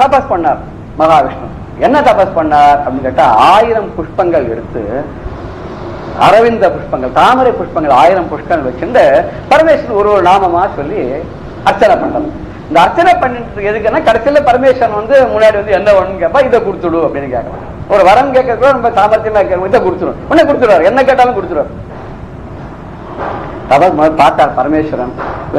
தபஸ் பண்ணார் மகாவிஷ்ணு. என்ன தபஸ் பண்ணார் அப்படின்னு கேட்டா, 1000 புஷ்பங்கள் எடுத்து, அரவிந்த புஷ்பங்கள், தாமரை புஷ்பங்கள் 1000 புஷ்பங்கள் வச்சுட்டு பரமேஸ்வரன் ஒரு நாமமா சொல்லி அர்ச்சனை பண்றது. இந்த அர்ச்சனை பண்ணிட்டு எதுக்குன்னா, கடைசியில பரமேஸ்வரன் முன்னாடி என்ன ஒண்ணு கேட்பா, இதை கொடுத்துடு அப்படின்னு கேட்கலாம். ஒரு வரம் கேட்கறதுக்கு ரொம்ப சாமர்த்தியமா இருக்க, இதை கொடுத்துடும், உடனே கொடுத்துருவாரு, என்ன கேட்டாலும் கொடுத்துருவாரு. தபஸ் பார்த்தார் பரமேஸ்வரன்.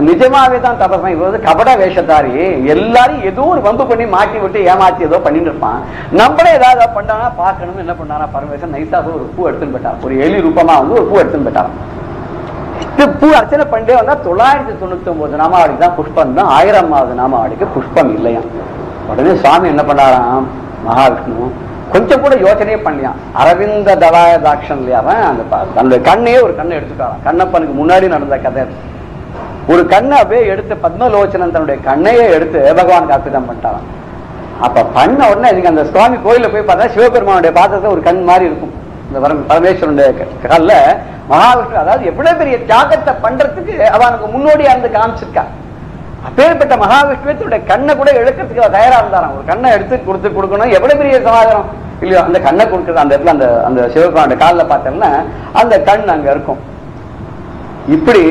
நிஜமாவே தான் தபஸ். இவர் கபட வேஷத்தாரி, எல்லாரும் ஏதோ ஒரு வம்பு பண்ணி மாட்டி விட்டு ஏமாத்தி ஏதோ பண்ணிட்டு இருப்பான். நம்மளே ஏதாவது பண்ணானா பார்க்கணும். என்ன பண்ணானா பரமேஸ்வரன் நைஸாக ஒரு பூ எடுத்துன்னு போயிட்டார். ஒரு எலி ரூபமா ஒரு பூ எடுத்துன்னு போயிட்டார். பூ அர்ச்சனை பண்ணே வந்தா 999 நாமாவளிக்கு தான் புஷ்பம் தான், 1000வது நாமாவளிக்கு புஷ்பம் இல்லையா. உடனே சுவாமி என்ன பண்ணாராம் மகாவிஷ்ணு, கொஞ்சம் கூட யோசனையே பண்ணியான். அரவிந்த தலாய தாட்சன் இல்லையா, அவன் தன்னுடைய கண்ணையே ஒரு கண்ணை எடுத்துட்டாரான். கண்ணப்பனுக்கு முன்னாடி நடந்த கதை. ஒரு கண்ணை அப்படியே எடுத்து, பத்மலோச்சனன் தன்னுடைய கண்ணையே எடுத்து பகவானுக்கு அர்ப்பணம் பண்ணிட்டாரான். அப்ப பண்ண உடனே இதுக்கு அந்த சுவாமி கோயில போய் பார்த்தா, சிவபெருமானுடைய பாத்திரத்தை ஒரு கண் மாதிரி இருக்கும். இந்த பரமேஸ்வரனுடைய கல்ல மகாவிஷ்ணு, அதாவது எவ்வளவு பெரிய தியாகத்தை பண்றதுக்கு அவனுக்கு முன்னோடியா இருந்து காமிச்சிருக்கா. அப்பேற்பட்ட மகாவிஷ்ணுடைய கண்ணை கூட எடுக்கிறதுக்கு அவர் தயாரா இருந்தாராம். ஒரு கண்ணை எடுத்து கொடுக்கணும், எவ்வளவு பெரிய சமாதானம் இல்லையோ. அந்த கண்ணை கொடுக்கறது அந்த இடத்துல, அந்த சிவபெருமானுடைய காலில் பார்த்தோம்னா அந்த கண் அங்க இருக்கும். இப்படி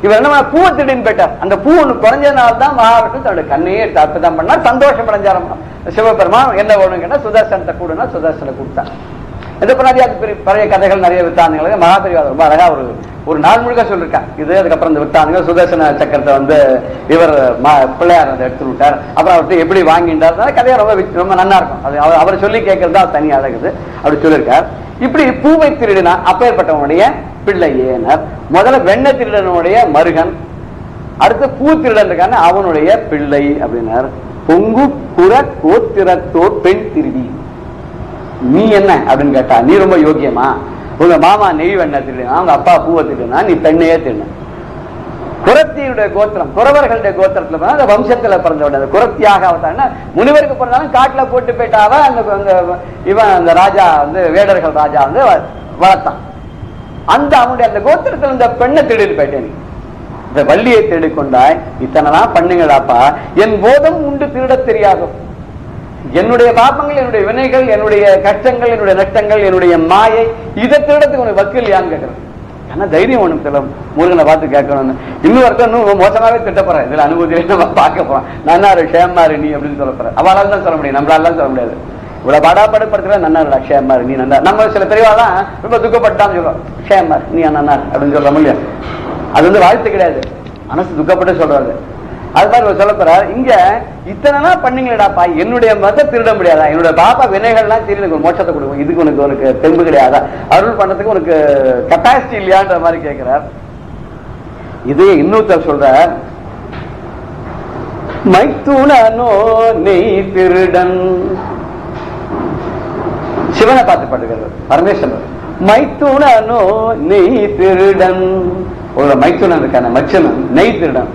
இவர் என்ன பூவை திடீர்னு போயிட்டார். அந்த பூ ஒண்ணு குறைஞ்சதுனால்தான் மகாவிஷ்ணு தன்னுடைய கண்ணையே எடுத்து அற்புதம் பண்ணா. சந்தோஷம் அடைஞ்சாரம் சிவபெருமான். என்ன வேணும் கேட்டா, சுதர்சனத்தை கூடுனா சுதர்சனை கொடுத்தார். இந்த பின்னாடி அது பழைய கதைகள் நிறைய வித்தாந்தங்கள் மகாபெரிவாதம் ரொம்ப அழகா ஒரு நாள் முழுக்க சொல்லிருக்காங்க. இது அதுக்கப்புறம் இந்த வித்தாந்தங்கள் சுதர்சன சக்கரத்தை இவர் பிள்ளையார் எடுத்து விட்டார். அப்புறம் அவர்கிட்ட எப்படி வாங்கிட்டார் கதையா ரொம்ப நல்லா இருக்கும். அது அவர் சொல்லி கேட்கறதா தனி அழகுது. அப்படி சொல்லியிருக்கார். இப்படி பூவை திருடினா அப்பேற்பட்டவனுடைய பிள்ளை ஏனர். முதல்ல வெண்ண திருடனுடைய மருகன், அடுத்து பூ திருடன் இருக்கான அவனுடைய பிள்ளை அப்படின்னார். பொங்கு புற கோத்திரத்தோர் பெண் திருடி. நீ என்ன அப்படின்னு கேட்டா, நீ ரொம்ப யோக்கியமா? உங்க மாமா நெய் வெண்ண திருடினா, அவங்க அப்பா பூவை திருடினா, நீ பெண்ணையே திருடின. குரத்தியுடைய கோத்திரம், குறவர்களுடைய கோத்திரத்துல அந்த வம்சத்துல பிறந்தவன். அந்த குரத்தியாக அவத்தான்னா முனிவருக்கு பிறந்தாலும் காட்டுல போட்டு போயிட்டாவ. இவன் அந்த ராஜா வேடர்கள் ராஜா வளர்த்தான். அந்த அவனுடைய அந்த கோத்திரத்துல இந்த பெண்ணை திருடிட்டு போயிட்டேன். இந்த வள்ளியை தேடி கொண்டாய், இத்தனைலாம் பண்ணுங்களாப்பா. என் போதம் உண்டு திருட தெரியாது. என்னுடைய பாப்பங்கள், என்னுடைய வினைகள், என்னுடைய கஷ்டங்கள், என்னுடைய நஷ்டங்கள், என்னுடைய மாயை, இதை திருடத்துக்கு உனக்கு வக்கீல் யான்னு கேட்கறது. ஏன்னா தைரியம் ஒண்ணும் தெரியல. முருகனை பார்த்து கேட்கணும்னு இன்னும் மோசமாவே திட்டப்படுறேன். இதுல அனுபவத்திலே நம்ம பார்க்க போறோம். நன்னாரு க்ஷேமாரு நீ அப்படின்னு சொல்ல போறேன். அவளால் தான் சொல்ல முடியும், நம்மளால சொல்ல முடியாது. இவ்வளவு பாடாப்படுத்துற நன்னாரு க்ஷேமாரு நீ நன்னா. நம்ம சில பெரியவாதான் ரொம்ப துக்கப்பட்டான்னு சொல்லுவோம், க்ஷேமார் நீ நன்னார் அப்படின்னு சொல்ல முடியாது. அது வாழ்த்து கிடையாது, மனசு துக்கப்பட்டு சொல்றாரு. அது மாதிரி சொல்ல போறாரு. இங்க இத்தனைலாம் பண்ணீங்களாப்பா, என்னுடைய மதத்தை திருட முடியாதா? என்னுடைய பாப்பா வினைகள்லாம் திருட மோட்சத்தை கொடுக்கும். இதுக்கு உனக்கு தெம்பு கிடையாதா? அருள் பண்ணதுக்கு உனக்கு கெப்பாசிட்டி இல்லையான்ற மாதிரி கேட்கிறார். இது இன்னொருத்தர் சொல்ற, மைத்துனோ நெய் திருடன். சிவனை பார்த்து பாட்டுக்கிறது பரமேஸ்வரன். மைத்துனோ நெய் திருடன். ஒரு மைத்துனன் இருக்கான மச்சனன், நெய் திருடன்.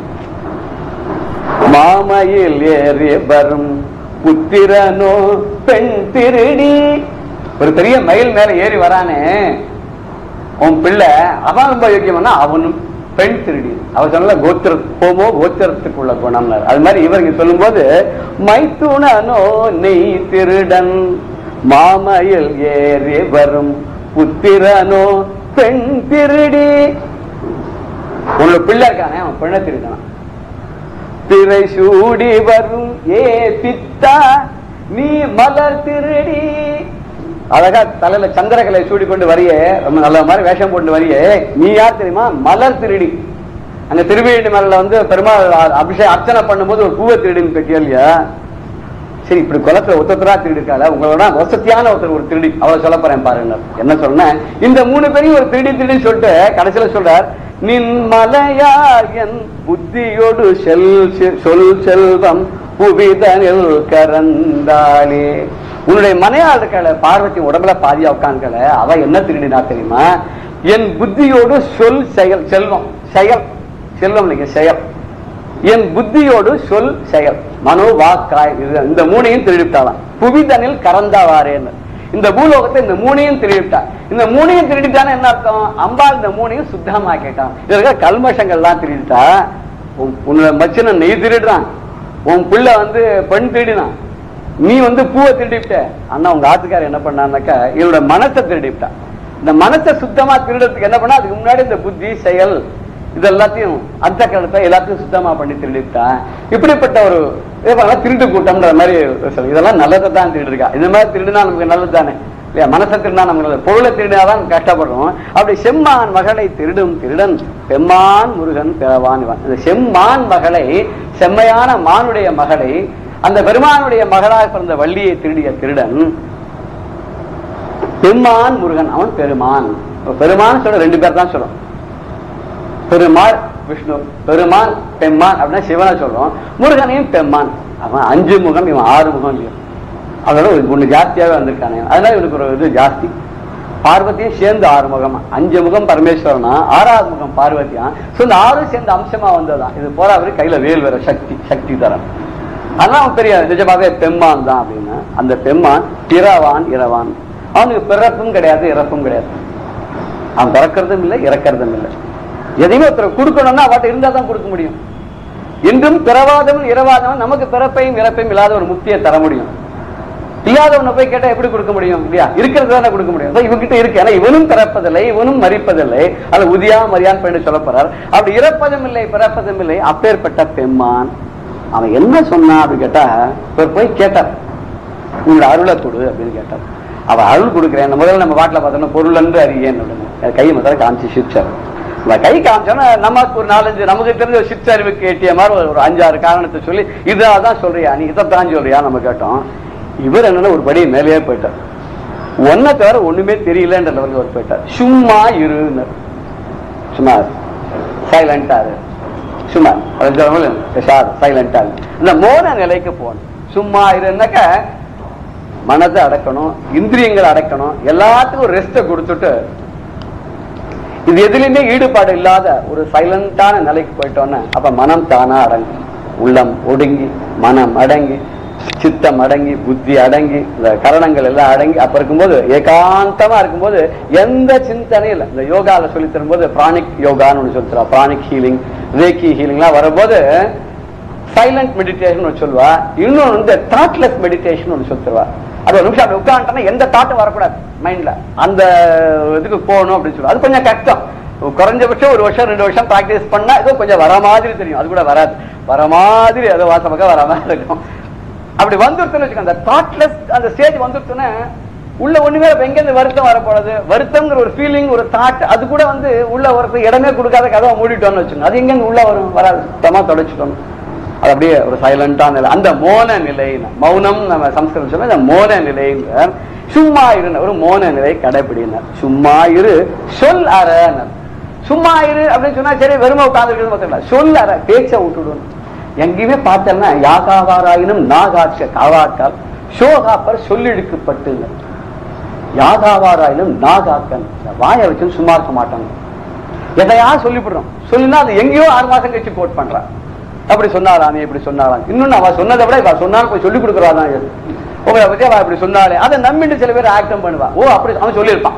மாமையில் ஏறி வரும் புத்திரனோ பெண் திருடி. ஒரு பெரிய மயில் மேல ஏறி வரானே உன் பிள்ளை, அவன் ரொம்ப யோக்கியம்னா அவனும் பெண் திருடி. அவர் சொன்ன கோத்திரத்துக்குள்ள குணம்னார். அது மாதிரி இவருக்கு சொல்லும் போது, மைத்துனனோ நெய் திருடன், மாமையில் ஏறி வரும் புத்திரனோ பெண் திருடி. உன்னோட பிள்ளை இருக்கானே அவன் பெண்ணை திருடான். முத்திரை சூடி வரும் ஏ பித்தா நீ மலர் திருடி. அழகா தலையில சந்திரகலை சூடி கொண்டு வரியே, ரொம்ப நல்ல மாதிரி வேஷம் போட்டு வரியே, நீ யார் தெரியுமா? மலர் திருடி. அங்க திருவேணி மலையில வந்து பெருமாள் அபிஷேகம் அர்ச்சனை பண்ணும்போது ஒரு பூவை திருடின்னு கேட்டியா இல்லையா? சரி, இப்படி குளத்துல ஒத்தரா திருடி இருக்காள, உங்களோட வசதியான ஒருத்தர் ஒரு திருடி, அவ்வளவு சொல்ல போறேன் பாருங்க. என்ன சொன்னேன்? இந்த 3 பேரையும் ஒரு திருடின்னு சொல்லிட்டு கடைசியில சொல்றார், நின் மலையாயன் புத்தியோடு சொல் செல்வம் புவிதனில் கரந்தாளே. உன்னுடைய மனையாள் இருக்கல பார்வதி உடம்புல பாதியா உட்காந்துக்கல, அவ என்ன திருடினா தெரியுமா? என் புத்தியோடு சொல் செயல் செல்வம், செயல் செல்வம் இல்லைங்க செயல், என் புத்தியோடு சொல் செயல் மனோ வாக்காய், இந்த 3ஐயும் திருடிவிட்டாலாம். புவிதனில் கரந்தாவாரேன்னு, இந்த பூலோகத்தை இந்த 3ஐயும் திருடிவிட்டா. இந்த 3ஐயும் திருடிட்டான்னு என்ன அர்த்தம்? அம்பாள் இந்த 3ஐயும் சுத்தமா கேட்டான். இதற்காக கல்மஷங்கள்லாம் திருடிட்டா. உன்னோட மச்சனை நெய் திருடுறான், உன் பிள்ளை வந்து பெண் திருடினான், நீ வந்து பூவை திருடிவிட்ட. அண்ணா உங்க ஆத்துக்காரர் என்ன பண்ணான்னாக்கா இவரோட மனத்தை திருடிவிட்டா. இந்த மனத்தை சுத்தமா திருடுறதுக்கு என்ன பண்ணா, அதுக்கு முன்னாடி இந்த புத்தி செயல் இதெல்லாத்தையும் அந்த கருத்தை எல்லாத்தையும் சுத்தமா பண்ணி திருடிவிட்டா. இப்படிப்பட்ட ஒரு திருட்டு கூட்டம்ன்ற மாதிரி இதெல்லாம் நல்லதை தான் திருடு இருக்கா. இந்த மாதிரி திருடுனா நமக்கு நல்லது தானே இல்லையா? மனசை திருடினா நமக்கு நல்லது, பொருளை திருடினாதான் கஷ்டப்படுறோம். அப்படி செம்மான் மகளை திருடும் திருடன் பெம்மான் முருகன் பிறவான். இந்த செம்மான் மகளை, செம்மையான மானுடைய மகளை, அந்த பெருமானுடைய மகளாக பிறந்த வள்ளியை திருடிய திருடன் பெம்மான் முருகன், அவன் பெருமான். பெருமான் சொல்ற 2 பேர் தான் சொல்றோம். பெருமாள் விஷ்ணு, பெருமான் பெம்மான் அப்படின்னா சிவனை சொல்றோம். முருகனையும் பெம்மான், அவன் 5 முகம், இவன் 6 முகம் இல்லையா? அதோட ஒண்ணு ஜாஸ்தியாவே வந்திருக்கானே, அதனால இவனுக்கு ஒரு இது ஜாஸ்தி. பார்வதியும் சேர்ந்து 6 முகம், 5 முகம் பரமேஸ்வரனா, 6வது முகம் பார்வதியா. இந்த 6 சேர்ந்து அம்சமா வந்ததுதான். இது போற அவரு கையில வேல் வேற சக்தி தரம். அதான் பெரிய நிஜமாவே பெம்மான் தான் அப்படின்னா. அந்த பெம்மான் பிறவான் இரவான், அவனுக்கு பிறப்பும் கிடையாது இறப்பும் கிடையாது. அவன் பிறக்கிறதும் இல்லை இறக்கிறதும் இல்லை. எதையுமே ஒருத்தர் கொடுக்கணும்னா அவட்ட இருந்தா தான் கொடுக்க முடியும். இன்றும் பிறவாதவன் இரவாதவன் நமக்கு பிறப்பையும் இறப்பையும் இல்லாத ஒரு முக்தியை தர முடியும். இல்லாதவனை போய் கேட்டா எப்படி கொடுக்க முடியும் இல்லையா? இருக்கிறது தானே கொடுக்க முடியும். இவங்கிட்ட இருக்கு, ஏன்னா இவனும் பிறப்பதில்லை இவனும் மறிப்பதில்லை, அது உதியா மரியான் பண்ணி சொல்ல போறார். அப்படி இறப்பதும் இல்லை பிறப்பதும் இல்லை, அப்பேற்பட்ட பெம்மான். அவன் என்ன சொன்னான் அப்படின்னு கேட்டா, இவர் போய் கேட்டார், உங்களோட அருளை கொடு அப்படின்னு கேட்டார். அவ அருள் கொடுக்குறேன், முதல்ல நம்ம பாட்டில் பார்த்தோம்னா பொருள் என்று அறியேன் கை முதல்ல காமிச்சு சிரிச்சார். கை காமிச்சோன்னா நமக்கு ஒரு 4-5 நமக்கு தெரிஞ்ச ஒரு சிற்றறிவுக்கு எட்டிய மாதிரி ஒரு 5-6 காரணத்தை சொல்லி இதான் சொல்றியா, நீ இதைத்தான் சொல்றியா நம்ம கேட்டோம். இவர் என்னன்னா ஒரு படி மேலேயே போயிட்டார். ஒன்ன தவிர ஒண்ணுமே தெரியலன்ற லெவலுக்கு அவர் போயிட்டார். சும்மா இரு, சும்மா சைலண்டா இரு, சும்மா சைலண்டா இரு, இந்த மோன நிலைக்கு போகணும். சும்மா இருன்னாக்க மனதை அடக்கணும், இந்திரியங்களை அடக்கணும், எல்லாத்துக்கும் ஒரு ரெஸ்ட கொடுத்துட்டு இது எதுலையுமே ஈடுபாடு இல்லாத ஒரு சைலண்டான நிலைக்கு போயிட்டோன்னு அப்ப மனம் தானா அடங்கும், உள்ளம் ஒடுங்கி மனம் அடங்கி சித்தம் அடங்கி புத்தி அடங்கி இந்த கரணங்கள் எல்லாம் அடங்கி அப்ப இருக்கும்போது ஏகாந்தமா இருக்கும்போது எந்த சிந்தனையும் இல்லை. இந்த யோகால சொல்லி தரும்போது பிராணிக் யோகான்னு ஒண்ணு சொல்லி தருவா, பிராணிக் ஹீலிங், ரேக்கி ஹீலிங்லாம் வரும்போது சைலண்ட் மெடிடேஷன் சொல்லுவா. இன்னொன்று வந்து தாட்லெஸ் மெடிடேஷன் ஒன்று சொல்லி தருவா. அது ஒரு நிமிஷம் அப்படி உட்காந்துட்டோம்னா எந்த தாட்டும் வரக்கூடாது மைண்ட்ல, அந்த இதுக்கு போகணும் அப்படின்னு சொல்லுவா. அது கொஞ்சம் கஷ்டம். குறைஞ்சபட்சம் 1 வருஷம் 2 வருஷம் பிராக்டிஸ் பண்ணா ஏதோ கொஞ்சம் வர மாதிரி தெரியும். அது கூட வராது, வர மாதிரி ஏதோ வாசப்பக்கம் வர மாதிரி இருக்கும். அப்படி வந்துருத்துன்னு வச்சுக்கோங்க, அந்த தாட்லெஸ் அந்த ஸ்டேஜ் வந்துருத்துன்னா உள்ள ஒண்ணுமே எங்கேருந்து வருத்தம் வரப்போறது, வருத்தம்ங்கிற ஒரு ஃபீலிங் ஒரு தாட் அது கூட வந்து உள்ள வரது இடமே கொடுக்காத கதவை மூடிட்டோம்னு வச்சுக்கோங்க, அது எங்கேருந்து உள்ள வரும், வராது, சுத்தமா தொடச்சிட்டோம். அது அப்படியே ஒரு சைலண்டான நிலை, அந்த மோன நிலை. மௌனம் நம்ம சம்ஸ்கிருதம் சொல்ல, இந்த மோன நிலைங்கிற சும்மா இருந்த ஒரு மோன நிலை கடைபிடினார். சும்மா இரு சொல் அற, சும்மா இரு அப்படின்னு சொன்னா சரி வெறுமை உட்கார்ந்து சொல் அற, பேச்சை விட்டுடும். எங்கேயுமே பார்த்தோம்னா யாகாவாராயினும் நாகாட்ச காவாக்கால் ஷோகாப்பர் சொல்லிடுக்கப்பட்டு, யாகாவாராயினும் நாகாக்கன் வாயை வச்சு சும்மா இருக்க மாட்டாங்க. எதையா சொல்லிவிடுறோம், சொல்லினா அது எங்கேயோ 6 மாசம் கழிச்சு கோட் பண்றான். அப்படி சொன்னாராமே இப்படி சொன்னாராம், இன்னொன்னு அவ சொன்னதை விட இவ சொன்னாலும் போய் சொல்லிக் கொடுக்குறாதான். உங்களை பத்தி அவ இப்படி சொன்னாலே அதை நம்பிட்டு சில பேர் ஆக்டம் பண்ணுவா. ஓ அப்படி அவன் சொல்லியிருப்பான்,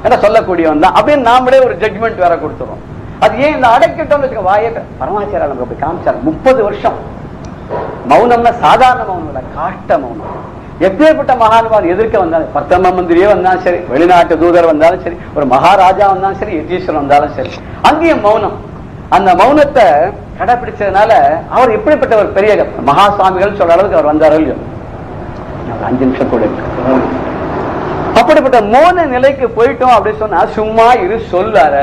ஏன்னா சொல்லக்கூடியவன் தான் அப்படின்னு நாமளே ஒரு ஜட்மெண்ட் வேற கொடுத்துறோம். அது ஏன் இந்த அடக்கிட்டோம்னு வச்சுக்க, வாயை பரமாச்சாரா நமக்கு அப்படி காமிச்சார். 30 வருஷம் மௌனம்னா சாதாரண மௌனம் இல்ல, காஷ்ட மௌனம். எப்பேற்பட்ட மகானுபார் எதிர்க்க வந்தாலும், பிரதம மந்திரியே வந்தாலும் சரி, வெளிநாட்டு தூதர் வந்தாலும் சரி, ஒரு மகாராஜா வந்தாலும் சரி, யதீஸ்வரன் வந்தாலும் சரி, அங்கேயும் மௌனம். அந்த மௌனத்தை கடைபிடிச்சதுனால அவர் எப்படிப்பட்ட ஒரு பெரிய மகா சுவாமிகள் சொல்ற அளவுக்கு அவர் வந்தாரோ இல்லையோ, 5 நிமிஷம் கூட இருக்கு. அப்படிப்பட்ட மோன நிலைக்கு போயிட்டோம் அப்படின்னு சொன்னா சும்மா இரு சொல்லார.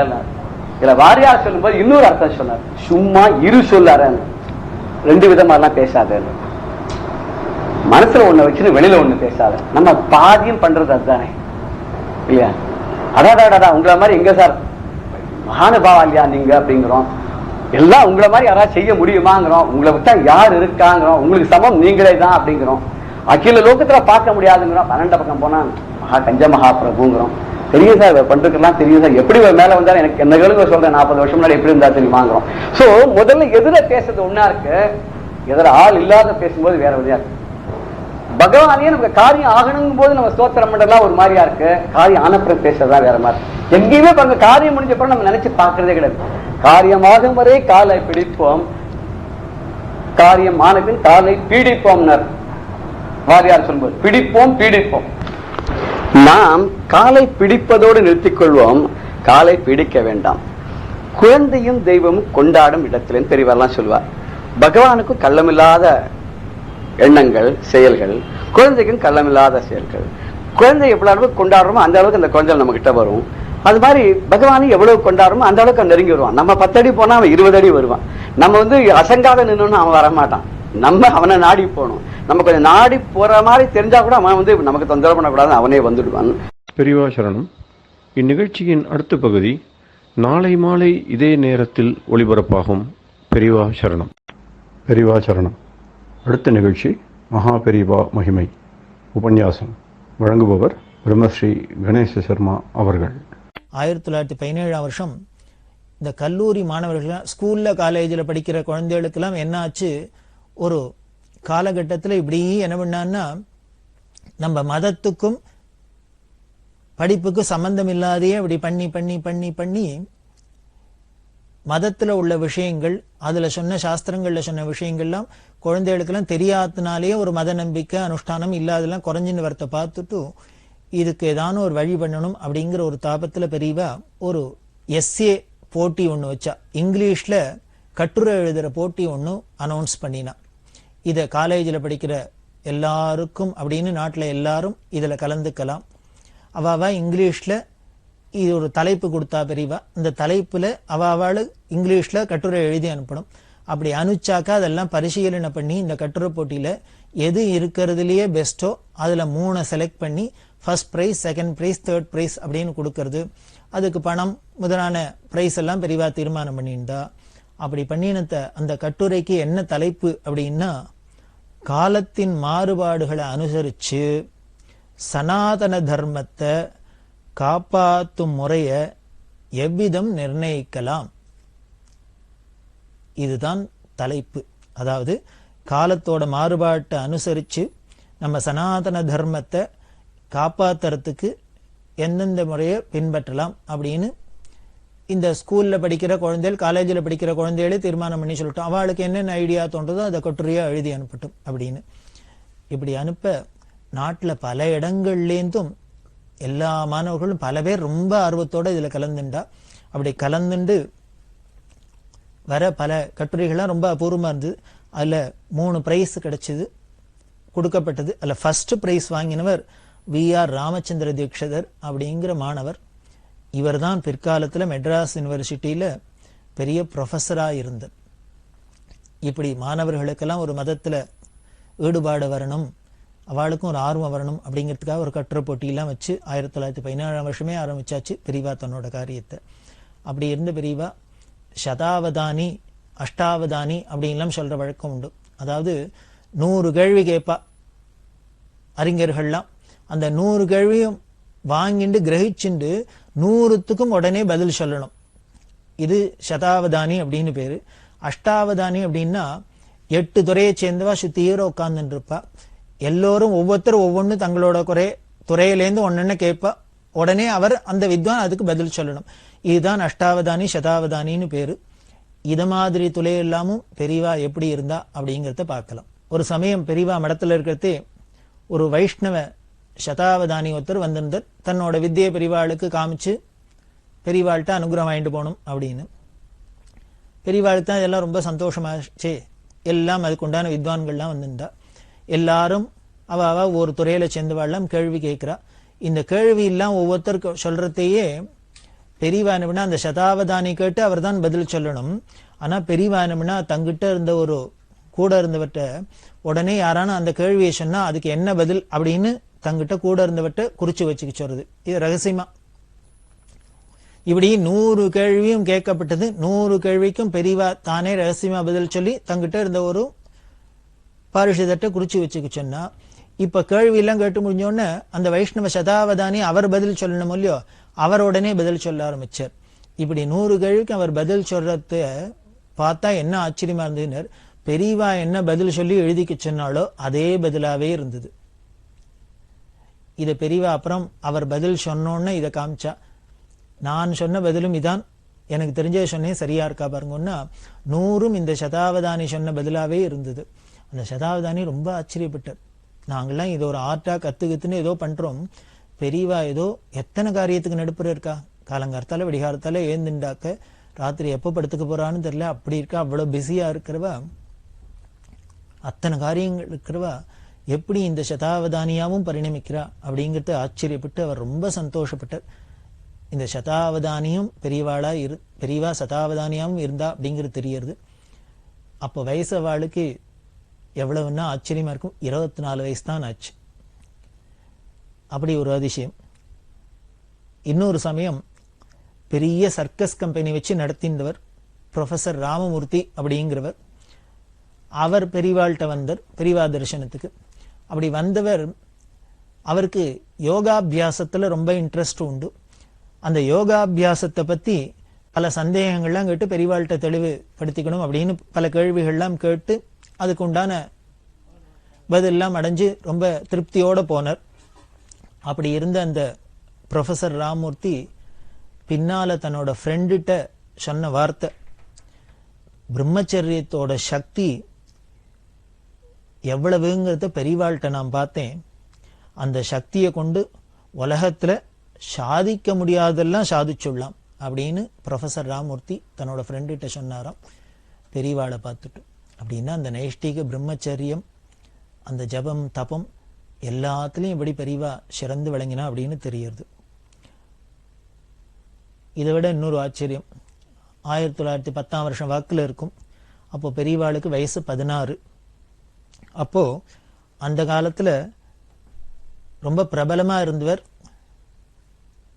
இதுல வாரியார் சொல்லும் போது இன்னொரு அர்த்தம் சொன்னார், சும்மா இரு சொல்லார. 2 விதமா எல்லாம் பேசாத, மனசுல ஒண்ணு வச்சுட்டு வெளியில ஒண்ணு பேசாத. நம்ம பாதியம் பண்றது அதுதானே இல்லையா? அடாடாடா உங்களை மாதிரி எங்க சார் மகானுபாவா இல்லையா நீங்க அப்படிங்கிறோம். எல்லாம் உங்களை மாதிரி யாராவது செய்ய முடியுமாங்கிறோம். உங்களை விட்டா யார் இருக்காங்கிறோம். உங்களுக்கு சமம் நீங்களே தான் அப்படிங்கிறோம். அகில லோகத்துல பார்க்க முடியாதுங்கிறோம். 12 பக்கம் போனா கஞ்ச மகாபிரபுங்கிறோம். தெரியும் சார் பண்றதுக்கெல்லாம் தெரியும் சார். எப்படி மேல வந்தாலும் எனக்கு என்ன கேளுங்க சொல்றேன், 40 வருஷம் முன்னாடி எப்படி இருந்தா தெரியுமாங்கிறோம். சோ முதல்ல எதிர பேசுறது ஒன்னா இருக்கு, எதிர ஆள் இல்லாத பேசும்போது வேற வழியா இருக்கு. பகவானே நமக்கு காரியம் ஆகணும் போது நம்ம ஸ்தோத்திரம் பண்றதுலாம் ஒரு மாதிரியா இருக்கு, காரியம் ஆனப்புறம் பேசுறதா வேற மாதிரி. எங்கேயுமே பாருங்க காரியம் முடிஞ்ச பிறகு நம்ம நினைச்சு பார்க்கறதே கிடையாது. காரியமாகும் வரை காலை பிடிப்போம், காரியம் ஆனபின் காலை பீடிப்போம். வாரியார் சொல்லும்போது பிடிப்போம் பீடிப்போம். நாம் காலை பிடிப்பதோடு நிறுத்திக் கொள்வோம், காலை பிடிக்க வேண்டாம். குழந்தையும் தெய்வமும் கொண்டாடும் இடத்துல பெரியவரெல்லாம் சொல்வார். பகவானுக்கும் கள்ளமில்லாத எண்ணங்கள் செயல்கள், குழந்தைக்கும் கள்ளமில்லாத செயல்கள். குழந்தை எவ்வளவு அளவுக்கு கொண்டாடுறோமோ அந்த அளவுக்கு அந்த குழந்தை நம்ம கிட்ட வரும். அது மாதிரி பகவானை எவ்வளவு கொண்டாடுறோமோ அந்த அளவுக்கு நெருங்கி வருவான். நம்ம 10 அடி போனா அவன் 20 அடி வருவான். நம்ம அசங்காத நின்னோன்னு அவன் வரமாட்டான். நம்ம அவனை நாடி போகணும். நம்ம கொஞ்சம் நாடி போற மாதிரி தெரிஞ்சா கூட அவன் நமக்கு தொந்தரவு பண்ணக்கூடாது, அவனே வந்துடுவான். பெரியவா சரணம். இந்நிகழ்ச்சியின் அடுத்த பகுதி நாளை மாலை இதே நேரத்தில் ஒளிபரப்பாகும். பெரியவா சரணம். பெரியவா சரணம். அடுத்த நிகழ்ச்சி மகா பெரியவா மகிமை உபன்யாசம். வழங்குபவர் பிரம்மஸ்ரீ கணேச சர்மா அவர்கள். 1917ஆம் வருஷம் இந்த கல்லூரி மாணவர்கள் ஸ்கூல்ல காலேஜில் படிக்கிற குழந்தைகளுக்கெல்லாம் என்ன ஆச்சு, ஒரு காலகட்டத்தில் இப்படி என்ன பண்ணான்னா, நம்ம மதத்துக்கும் படிப்புக்கும் சம்பந்தம் இல்லாதையே இப்படி பண்ணி பண்ணி பண்ணி பண்ணி மதத்துல உள்ள விஷயங்கள், அதுல சொன்ன சாஸ்திரங்கள்ல சொன்ன விஷயங்கள்லாம் குழந்தைகளுக்கெல்லாம் தெரியாதனாலேயே ஒரு மத நம்பிக்கை அனுஷ்டானம் இல்லாதெல்லாம் குறைஞ்சின்னு வரத்தை பார்த்துட்டு இதுக்கு ஏதான ஒரு வழி பண்ணணும் அப்படிங்கிற ஒரு தாபத்துல பெரியவா ஒரு எஸ்ஏ போட்டி ஒன்று வச்சா. இங்கிலீஷ்ல கட்டுரை எழுதுற போட்டி ஒன்று அனௌன்ஸ் பண்ணினா. இதை காலேஜில் படிக்கிற எல்லாருக்கும் அப்படின்னு நாட்டில் எல்லாரும் இதில் கலந்துக்கலாம். அவாவா இங்கிலீஷில் இது ஒரு தலைப்பு கொடுத்தா பெரியவா. இந்த தலைப்பில் அவாவாள் இங்கிலீஷில் கட்டுரை எழுதி அனுப்பணும். அப்படி அனுப்பிச்சாக்கா அதெல்லாம் பரிசீலனை பண்ணி இந்த கட்டுரை போட்டியில் எது இருக்கிறதுலையே பெஸ்ட்டோ அதில் 3 செலக்ட் பண்ணி first prize, second prize, third prize அப்படின்னு கொடுக்கறது. அதுக்கு பணம் முதலான ப்ரைஸ் எல்லாம் பெரியவா தீர்மானம் பண்ணியிருந்தா. அப்படி பண்ணினத்த அந்த கட்டுரைக்கு என்ன தலைப்பு அப்படின்னா, காலத்தின் மாறுபாடுகளை அனுசரித்து சனாதன தர்மத்தை காப்பாற்றும் முறைய எவ்விதம் நிர்ணயிக்கலாம், இதுதான் தலைப்பு. அதாவது காலத்தோட மாறுபாட்டை அனுசரித்து நம்ம சனாதன தர்மத்தை காப்பாற்றுறதுக்கு எந்தெந்த முறையை பின்பற்றலாம் அப்படின்னு இந்த ஸ்கூல்ல படிக்கிற குழந்தைகள், காலேஜில் படிக்கிற குழந்தைகளே தீர்மானம் பண்ணி சொல்லிட்டோம். அவளுக்கு என்னென்ன ஐடியா தோன்றதோ அதை கட்டுரையா எழுதி அனுப்பட்டும் அப்படின்னு. இப்படி அனுப்ப நாட்டில் பல இடங்கள்லேருந்தும் எல்லா மாணவர்களும் பல பேர் ரொம்ப ஆர்வத்தோட இதில் கலந்துண்டா. அப்படி கலந்துண்டு வர பல கட்டுரைகள்லாம் ரொம்ப அபூர்வமாக இருந்தது. அதில் 3 பிரைஸ் கிடைச்சது, கொடுக்கப்பட்டது. அதில் first prize வாங்கினவர் VR Ramachandra Dikshitar அப்படிங்கிற மாணவர். இவர் தான் பிற்காலத்தில் மெட்ராஸ் யூனிவர்சிட்டியில் பெரிய ப்ரொஃபஸராக இருந்தார். இப்படி மாணவர்களுக்கெல்லாம் ஒரு மதத்தில் ஈடுபாடு வரணும், அவளுக்கும் ஒரு ஆர்வம் வரணும் அப்படிங்கிறதுக்காக ஒரு கட்டுரை போட்டியெல்லாம் வச்சு 1917ஆம் வருஷமே ஆரம்பிச்சாச்சு பெரியவா தன்னோட காரியத்தை. அப்படி இருந்த பெரியவா சதாவதானி அஷ்டாவதானி அப்படின்லாம் சொல்கிற வழக்கம் உண்டு. அதாவது 100 கேள்வி கேட்பா அறிஞர்கள்லாம். அந்த 100 கேள்வியும் வாங்கிண்டு கிரகிச்சுண்டு 100த்துக்கும் உடனே பதில் சொல்லணும். இது சதாவதானி அப்படின்னு பேரு. அஷ்டாவதானி அப்படின்னா 8 துறையை சேர்ந்தவா சுத்தீர உட்கார்ந்துட்டு இருப்பா. எல்லோரும் ஒவ்வொருத்தரும் ஒவ்வொன்று தங்களோட துறையிலேருந்து ஒன்னொன்னு கேட்பா. உடனே அவர் அந்த வித்வான் அதுக்கு பதில் சொல்லணும். இதுதான் அஷ்டாவதானி சதாவதானின்னு பேரு. இது மாதிரி துளை எல்லாமும் பெரியவா எப்படி இருந்தா அப்படிங்கிறத பார்க்கலாம். ஒரு சமயம் பெரியவா மடத்துல இருக்கிறதே ஒரு வைஷ்ணவ சதாவதானி ஒருத்தர் வந்திருந்தார். தன்னோட வித்தியை பெரியவாளுக்கு காமிச்சு பெரியவாள்கிட்ட அனுகிரகம் வாங்கிட்டு போகணும் அப்படின்னு. பெரியவாளுக்கு தான் இதெல்லாம் ரொம்ப சந்தோஷமாச்சு. எல்லாம் அதுக்குண்டான வித்வான்கள்லாம் வந்துட்டா. எல்லாரும் அவ ஒரு துறையில சேர்ந்தவாள்லாம் கேள்வி கேட்கிறா. இந்த கேள்வி எல்லாம் ஒவ்வொருத்தருக்கு சொல்றதையே பெரியவானம்னா அந்த சதாவதானி கேட்டு அவர் தான் பதில் சொல்லணும். ஆனா பெரியவானம்னா தங்கிட்ட இருந்த ஒரு கூட இருந்தவர்கிட்ட உடனே யாரான அந்த கேள்வியை சொன்னா அதுக்கு என்ன பதில் அப்படின்னு தங்கிட்ட கூட இருந்தவர்கிட்ட குறிச்சு வச்சுக்க சொல்றது. இது ரகசியமா. இப்படி 100 கேள்வியும் கேட்கப்பட்டது. 100 கேள்விக்கும் பெரியவா தானே ரகசியமா பதில் சொல்லி தங்கிட்ட இருந்த ஒரு பாரிஷதத்தை குறிச்சு வச்சுக்க சொன்னா, இப்ப கேள்வி எல்லாம் கேட்டு முடிஞ்சோடனே அந்த வைஷ்ணவ சதாவதானி அவர் பதில் சொல்லணும் இல்லையோ, அவர் உடனே பதில் சொல்ல ஆரம்பிச்சார். இப்படி 100 கேள்விக்கு அவர் பதில் சொல்றத பார்த்தா என்ன ஆச்சரியமா இருந்ததுன்னு, பெரியவா என்ன பதில் சொல்லி எழுதிக்க சொன்னாலோ அதே பதிலாவே இருந்தது. இதை பெரியவா அப்புறம் அவர் பதில் சொன்னோன்னு இதை காமிச்சா, நான் சொன்ன பதிலும் இதான், எனக்கு தெரிஞ்ச சொன்னேன் சரியா இருக்கா பாருங்கன்னா 100ம் இந்த சதாவதானி சொன்ன பதிலாவே இருந்தது. அந்த சதாவதானி ரொம்ப ஆச்சரியப்பட்டார். நாங்கெல்லாம் இது ஒரு ஆர்ட்டா கத்துக்குன்னு ஏதோ பண்றோம், பெரியவா ஏதோ எத்தனை காரியத்துக்கு நடுப்புற இருக்கா. காலங்காலத்தால விடிகாரத்தால ஏந்துண்டாக்க ராத்திரி எப்போ படுத்துக்க போறான்னு தெரியல, அப்படி இருக்கா. அவ்வளவு பிஸியா இருக்கிறவா, அத்தனை காரியங்கள் இருக்கிறவா எப்படி இந்த சதாவதானியாவும் பரிணமிக்கிறா அப்படிங்கிறது ஆச்சரியப்பட்டு அவர் ரொம்ப சந்தோஷப்பட்டார். இந்த சதாவதானியும் பெரியவா சதாவதானியாவும் இருந்தா அப்படிங்கிறது தெரியறது. அப்போ வயசு அவளுக்கு எவ்வளவுன்னா ஆச்சரியமா இருக்கும். 24 வயசு தான் ஆச்சு. அப்படி ஒரு அதிசயம். இன்னொரு சமயம் பெரிய சர்க்கஸ் கம்பெனி வச்சு நடத்தின்றவர் ப்ரொஃபசர் ராமமூர்த்தி அப்படிங்கிறவர். அவர் பெரியவாள்கிட்ட வந்தார் பெரியவா தரிசனத்துக்கு. அப்படி வந்தவர், அவருக்கு யோகாபியாசத்துல ரொம்ப இன்ட்ரெஸ்ட் உண்டு. அந்த யோகாபியாசத்தை பத்தி பல சந்தேகங்கள்லாம் கேட்டு பெரியவாள்கிட்ட தெளிவுபடுத்திக்கணும் அப்படின்னு பல கேள்விகள்லாம் கேட்டு அதுக்கு உண்டான பதிலெல்லாம் அடைஞ்சு ரொம்ப திருப்தியோட போனார். அப்படி இருந்த அந்த ப்ரொஃபசர் ராமமூர்த்தி பின்னால தன்னோட ஃப்ரெண்டுகிட்ட சொன்ன வார்த்தை, பிரம்மச்சரியத்தோட சக்தி எவ்வளவுங்கிறத பெரியவாள்கிட்ட நான் பார்த்தேன். அந்த சக்தியை கொண்டு உலகத்துல சாதிக்க முடியாதெல்லாம் சாதிச்சுடலாம் அப்படின்னு ப்ரொஃபசர் ராமமூர்த்தி தன்னோட ஃப்ரெண்டுகிட்ட சொன்னாராம் பெரியவாளை பார்த்துட்டு. அப்படின்னா அந்த நைஷ்டிக பிரம்மச்சரியம், அந்த ஜபம் தபம் எல்லாத்துலேயும் எப்படி பெரியவா சிறந்து விளங்கினா அப்படின்னு தெரியுது. இதை விட இன்னொரு ஆச்சரியம், 1910ஆம் வருஷம் வாக்கில் இருக்கும். அப்போ பெரியவாளுக்கு வயசு 16. அப்போ அந்த காலத்துல ரொம்ப பிரபலமா இருந்தவர்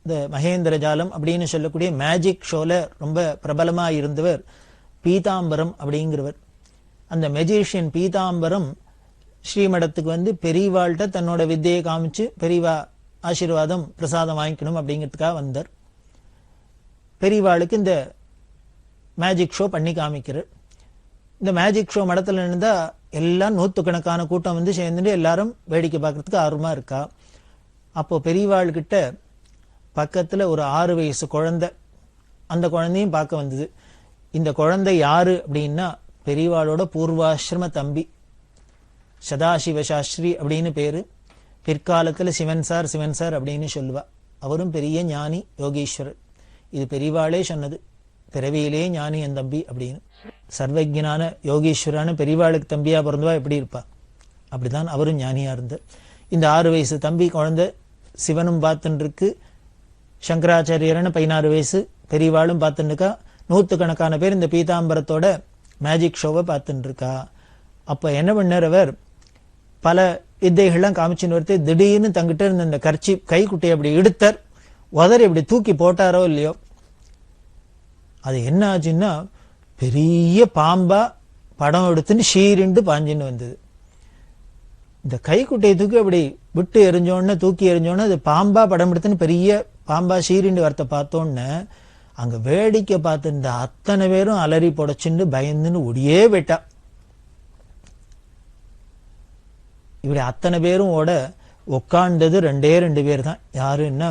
இந்த மகேந்திர ஜாலம் அப்படின்னு சொல்லக்கூடிய மேஜிக் ஷோல ரொம்ப பிரபலமா இருந்தவர் பீதாம்பரம் அப்படிங்கிறவர். அந்த மெஜிஷியன் பீதாம்பரம் ஸ்ரீமடத்துக்கு வந்து பெரியவாள்கிட்ட தன்னோட வித்தையை காமிச்சு பெரியவா ஆசீர்வாதம் பிரசாதம் வாங்கிக்கணும் அப்படிங்கிறதுக்காக வந்தார். பெரியவாளுக்கு இந்த மேஜிக் ஷோ பண்ணி காமிக்கிறார். இந்த மேஜிக் ஷோ மடத்துல இருந்தா எல்லாம் 100கணக்கான கூட்டம் வந்து சேர்ந்துட்டு எல்லாரும் வேடிக்கை பார்க்கறதுக்கு ஆர்வமா இருக்கா. அப்போ பெரியவாள்கிட்ட பக்கத்துல ஒரு 6 வயசு குழந்தை, அந்த குழந்தையும் பார்க்க வந்தது. இந்த குழந்தை யாரு அப்படின்னா பெரியவாளோட பூர்வாசிரம தம்பி சதாசிவ சாஸ்திரி அப்படின்னு பேரு. பிற்காலத்துல சிவன் சார் அப்படின்னு சொல்லுவா. அவரும் பெரிய ஞானி யோகீஸ்வரர். இது பெரியவாளே சொன்னது, பிறவியிலே ஞானி என் தம்பி அப்படின்னு. சர்வஜனான யோகீஸ்வரான பெரியவாளுக்கு தம்பியா பிறந்தவா எப்படி இருப்பா, அப்படிதான் அவரும் ஞானியா இருந்தார். இந்த 6 வயசு தம்பி குழந்தை சிவனும் பார்த்துட்டு இருக்கு, சங்கராச்சாரியரான 16 வயசு பெரியவாளும் பார்த்துட்டு இருக்கா. 100கணக்கான பேர் இந்த பீதாம்பரத்தோட மேஜிக் ஷோவை பார்த்துட்டு இருக்கா. அப்ப என்ன பண்ணார் அவர், பல வித்தைகள்லாம் காமிச்சுன்னு வரது. திடீர்னு தங்கிட்ட இருந்த இந்த கர்ச்சி கைக்குட்டையை அப்படி எடுத்தார், உதறி இப்படி தூக்கி போட்டாரோ இல்லையோ, அது என்ன ஆச்சுன்னா பெரிய பாம்பா படம் எடுத்துன்னு ஷீரிண்டு பாஞ்சின்னு வந்தது. இந்த கைக்குட்டையை தூக்கி அப்படி விட்டு எரிஞ்சோன்னு தூக்கி எரிஞ்சோன்னு அது பாம்பா படம் எடுத்துன்னு பெரிய பாம்பா ஷீரிண்டு வரத்தை பார்த்தோன்னு அங்க வேடிக்கை பார்த்துருந்த அத்தனை பேரும் அலறி புடைச்சுண்டு பயந்துன்னு ஒடியே போயிட்டா. இப்படி அத்தனை பேரும் ஓட உட்காண்டது 2 பேர் தான். யாருன்னா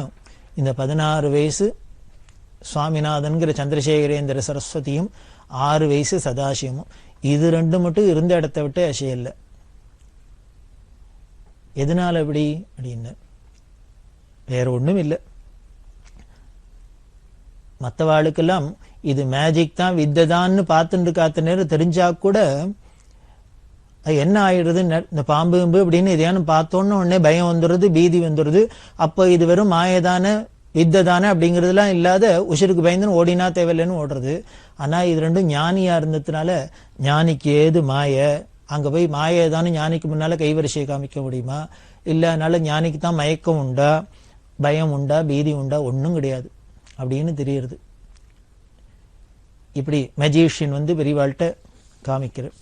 இந்த 16 வயசு சுவாமிநாதன்கிற சந்திரசேகரேந்திர சரஸ்வதியும் 6 வயசு சதாசிவமும். இது 2 மட்டும் இருந்த இடத்த விட்டு அசையல்ல. எதனால அப்படி அப்படின்னு வேற ஒண்ணும் இல்லை. மற்றவாளுக்கெல்லாம் இது மேஜிக் தான், வித்தைதான்னு பார்த்துட்டு காத்த நேரம் தெரிஞ்சா கூட அது என்ன ஆயிடுறது, இந்த பாம்பு அப்படின்னு எதையானு பார்த்தோன்னு உடனே பயம் வந்துடுறது, பீதி வந்துடுது. அப்போ இது வெறும் மாயதான வித்தைதானே அப்படிங்கிறதுலாம் இல்லாத உசிருக்கு பயந்துன்னு ஓடினா தேவையில்லைன்னு ஓடுறது. ஆனா இது ரெண்டும் ஞானியா இருந்ததுனால ஞானிக்கு ஏது மாய, அங்க போய் மாயதானு ஞானிக்கு முன்னால கைவரிசையை காமிக்க முடியுமா? இல்ல அதனால ஞானிக்கு தான் மயக்கம் உண்டா, பயம் உண்டா, பீதி உண்டா? ஒன்றும் கிடையாது அப்படின்னு தெரியுது. இப்படி மெஜிஷியன் பெரியவாள்கிட்ட காமிக்கிறார்.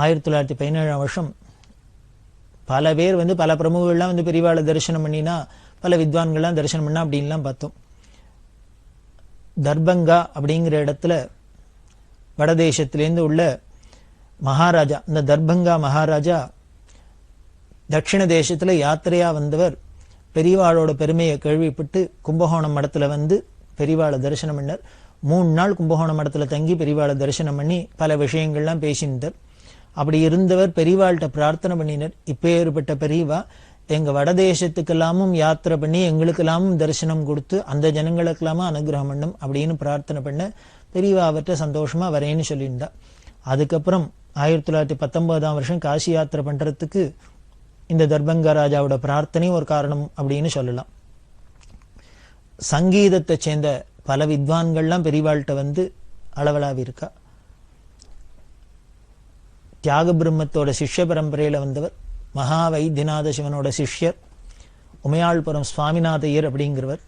1917 வருஷம் பல பேர் பல பிரமுகர்கள்லாம் பெரியவாளை தரிசனம் பண்ணினா, பல வித்வான்கள்லாம் தரிசனம் பண்ணா அப்படின்லாம் பார்த்தோம். தர்பங்கா அப்படிங்கிற இடத்துல வடதேசத்திலேருந்து உள்ள மகாராஜா, இந்த தர்பங்கா மகாராஜா தட்சிண தேசத்துல யாத்திரையா வந்தவர். பெரியவாளோட பெருமையை கேள்விப்பட்டு கும்பகோணம் மடத்துல பெரியவாளை தரிசனம் பண்ணார். 3 நாள் கும்பகோணம் மடத்துல தங்கி பெரியவாளை தரிசனம் பண்ணி பல விஷயங்கள்லாம் பேசினார். அப்படி இருந்தவர் பெரியவாள்கிட்ட பிரார்த்தனை பண்ணினார், இப்பேற்பட்ட பெரியவா எங்க வடதேசத்துக்கெல்லாமும் யாத்திரை பண்ணி எங்களுக்கெல்லாமும் தரிசனம் கொடுத்து அந்த ஜனங்களுக்கெல்லாமும் அனுகிரகம் பண்ணும் அப்படின்னு பிரார்த்தனை பண்ண பெரியவா அவர்கிட்ட சந்தோஷமா வரேன்னு சொல்லியிருந்தா. அதுக்கப்புறம் 1919 வருஷம் காசி யாத்திரை பண்றதுக்கு இந்த தர்பங்கா ராஜாவோட பிரார்த்தனை ஒரு காரணம் அப்படின்னு சொல்லலாம். சங்கீதத்தை சேர்ந்த பல வித்வான்கள்லாம் பெரியவாள்கிட்ட அளவலாவி இருக்கா. தியாக பிரம்மத்தோட சிஷ்ய பரம்பரையில வந்தவர் மகா வைத்தியநாத சிவனோட சிஷ்யர் உமையாள்புரம் சுவாமிநாதையர் அப்படிங்கிறவர்.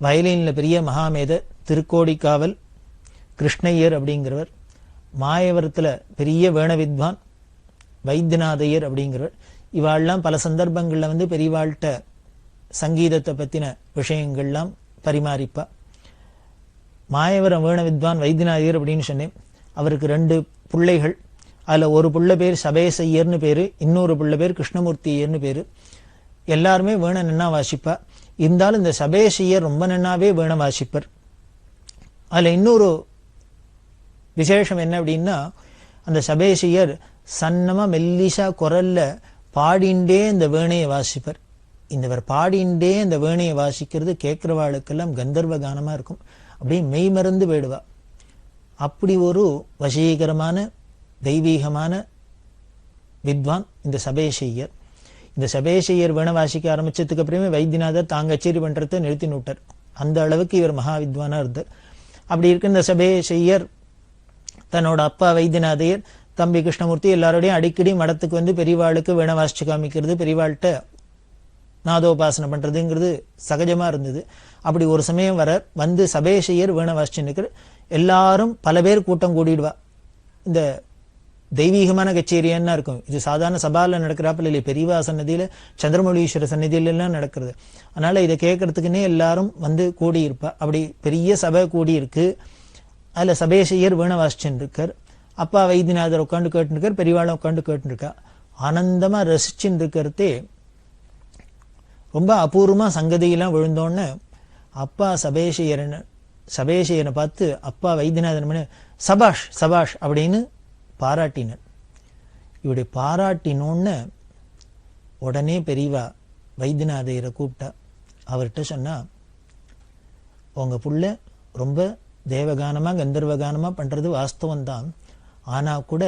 வயலின்ல பெரிய மகாமேத திருக்கோடிக்காவல் கிருஷ்ணய்யர் அப்படிங்கிறவர். மாயவரத்துல பெரிய வேண வித்வான் வைத்தியநாதையர் அப்படிங்கிறவர். இவாள்லாம் பல சந்தர்ப்பங்கள்ல பெரியவாள்கிட்ட சங்கீதத்தை பத்தின விஷயங்கள்லாம் பரிமாறிப்பா. மாயவரம் வேண வித்வான் வைத்தியநாதையர் அப்படின்னு சொன்னேன். அவருக்கு 2 பிள்ளைகள். அதுல ஒரு புள்ள பேர் சபேசையர்னு பேரு, இன்னொரு புள்ள பேர் கிருஷ்ணமூர்த்தியர்னு பேரு. எல்லாருமே வேண நன்னா வாசிப்பா. இருந்தாலும் இந்த சபேசையர் ரொம்ப நன்னாவே வேண வாசிப்பர். அதுல இன்னொரு விசேஷம் என்ன அப்படின்னா, அந்த சபேசையர் சன்னமா மெல்லிசா குரல்ல பாடிண்டே இந்த வேணையை வாசிப்பர். இந்தவர் பாடிண்டே இந்த வேணையை வாசிக்கிறது கேட்கிறவாளுக்கெல்லாம் கந்தர்வ கானமா இருக்கும். அப்படியே மெய் மறந்து போயிடுவா. அப்படி ஒரு வசீகரமான தெய்வீகமான வித்வான் இந்த சபேசையர். இந்த சபேசையர் வேண வாசிக்க ஆரம்பிச்சதுக்கு அப்புறமே வைத்தியநாதர் தாங்க கச்சேரி பண்றதை நிறுத்தி நோட்டார். அந்த அளவுக்கு இவர் மகா வித்வானா இருந்தார். அப்படி இருக்க இந்த சபேசையர் தன்னோட அப்பா வைத்தியநாதையர், தம்பி கிருஷ்ணமூர்த்தி எல்லாரோடையும் அடிக்கடி மடத்துக்கு பெரியவாளுக்கு வேண வாசிச்சு காமிக்கிறது, பெரியவாள்கிட்ட நாதோபாசனை பண்றதுங்கிறது சகஜமா இருந்தது. அப்படி ஒரு சமயம் வர சபேசையர் வேண வாசிச்சு நிற்கிற எல்லாரும் பல பேர் கூட்டம் கூடிடுவா. இந்த தெய்வீகமான கச்சேரியான்னா இருக்கும். இது சாதாரண சபால நடக்கிறாப்பில் இல்லை, பெரியவா சன்னதியில சந்திரமௌலீஸ்வர சன்னதியில எல்லாம் நடக்கிறது. அதனால இதை கேட்கறதுக்குன்னே எல்லாரும் கூடியிருப்பா. அப்படி பெரிய சபை கூடியிருக்கு. அதுல சபேசையர் வேண வாசிச்சுன்னு இருக்கார். அப்பா வைத்தியநாதர் உட்காந்து கேட்டுருக்கார், பெரியவாளும் உட்காந்து கேட்டுருக்கா. ஆனந்தமா ரசிச்சுன்னு இருக்கிறதே ரொம்ப அபூர்வமா சங்கதியெல்லாம் விழுந்தோன்னு அப்பா சபேசையனை பார்த்து அப்பா வைத்தியநாதன் சபாஷ் சபாஷ் அப்படின்னு பாராட்டினர். இப்படி பாராட்டினோன்னு உடனே பெரியவா வைத்தியநாதையரை கூப்பிட்டா. அவர்கிட்ட சொன்னா, உங்க புள்ள ரொம்ப தேவகானமா கந்தர்வகானமா பண்றது வாஸ்தவம் தான். ஆனா கூட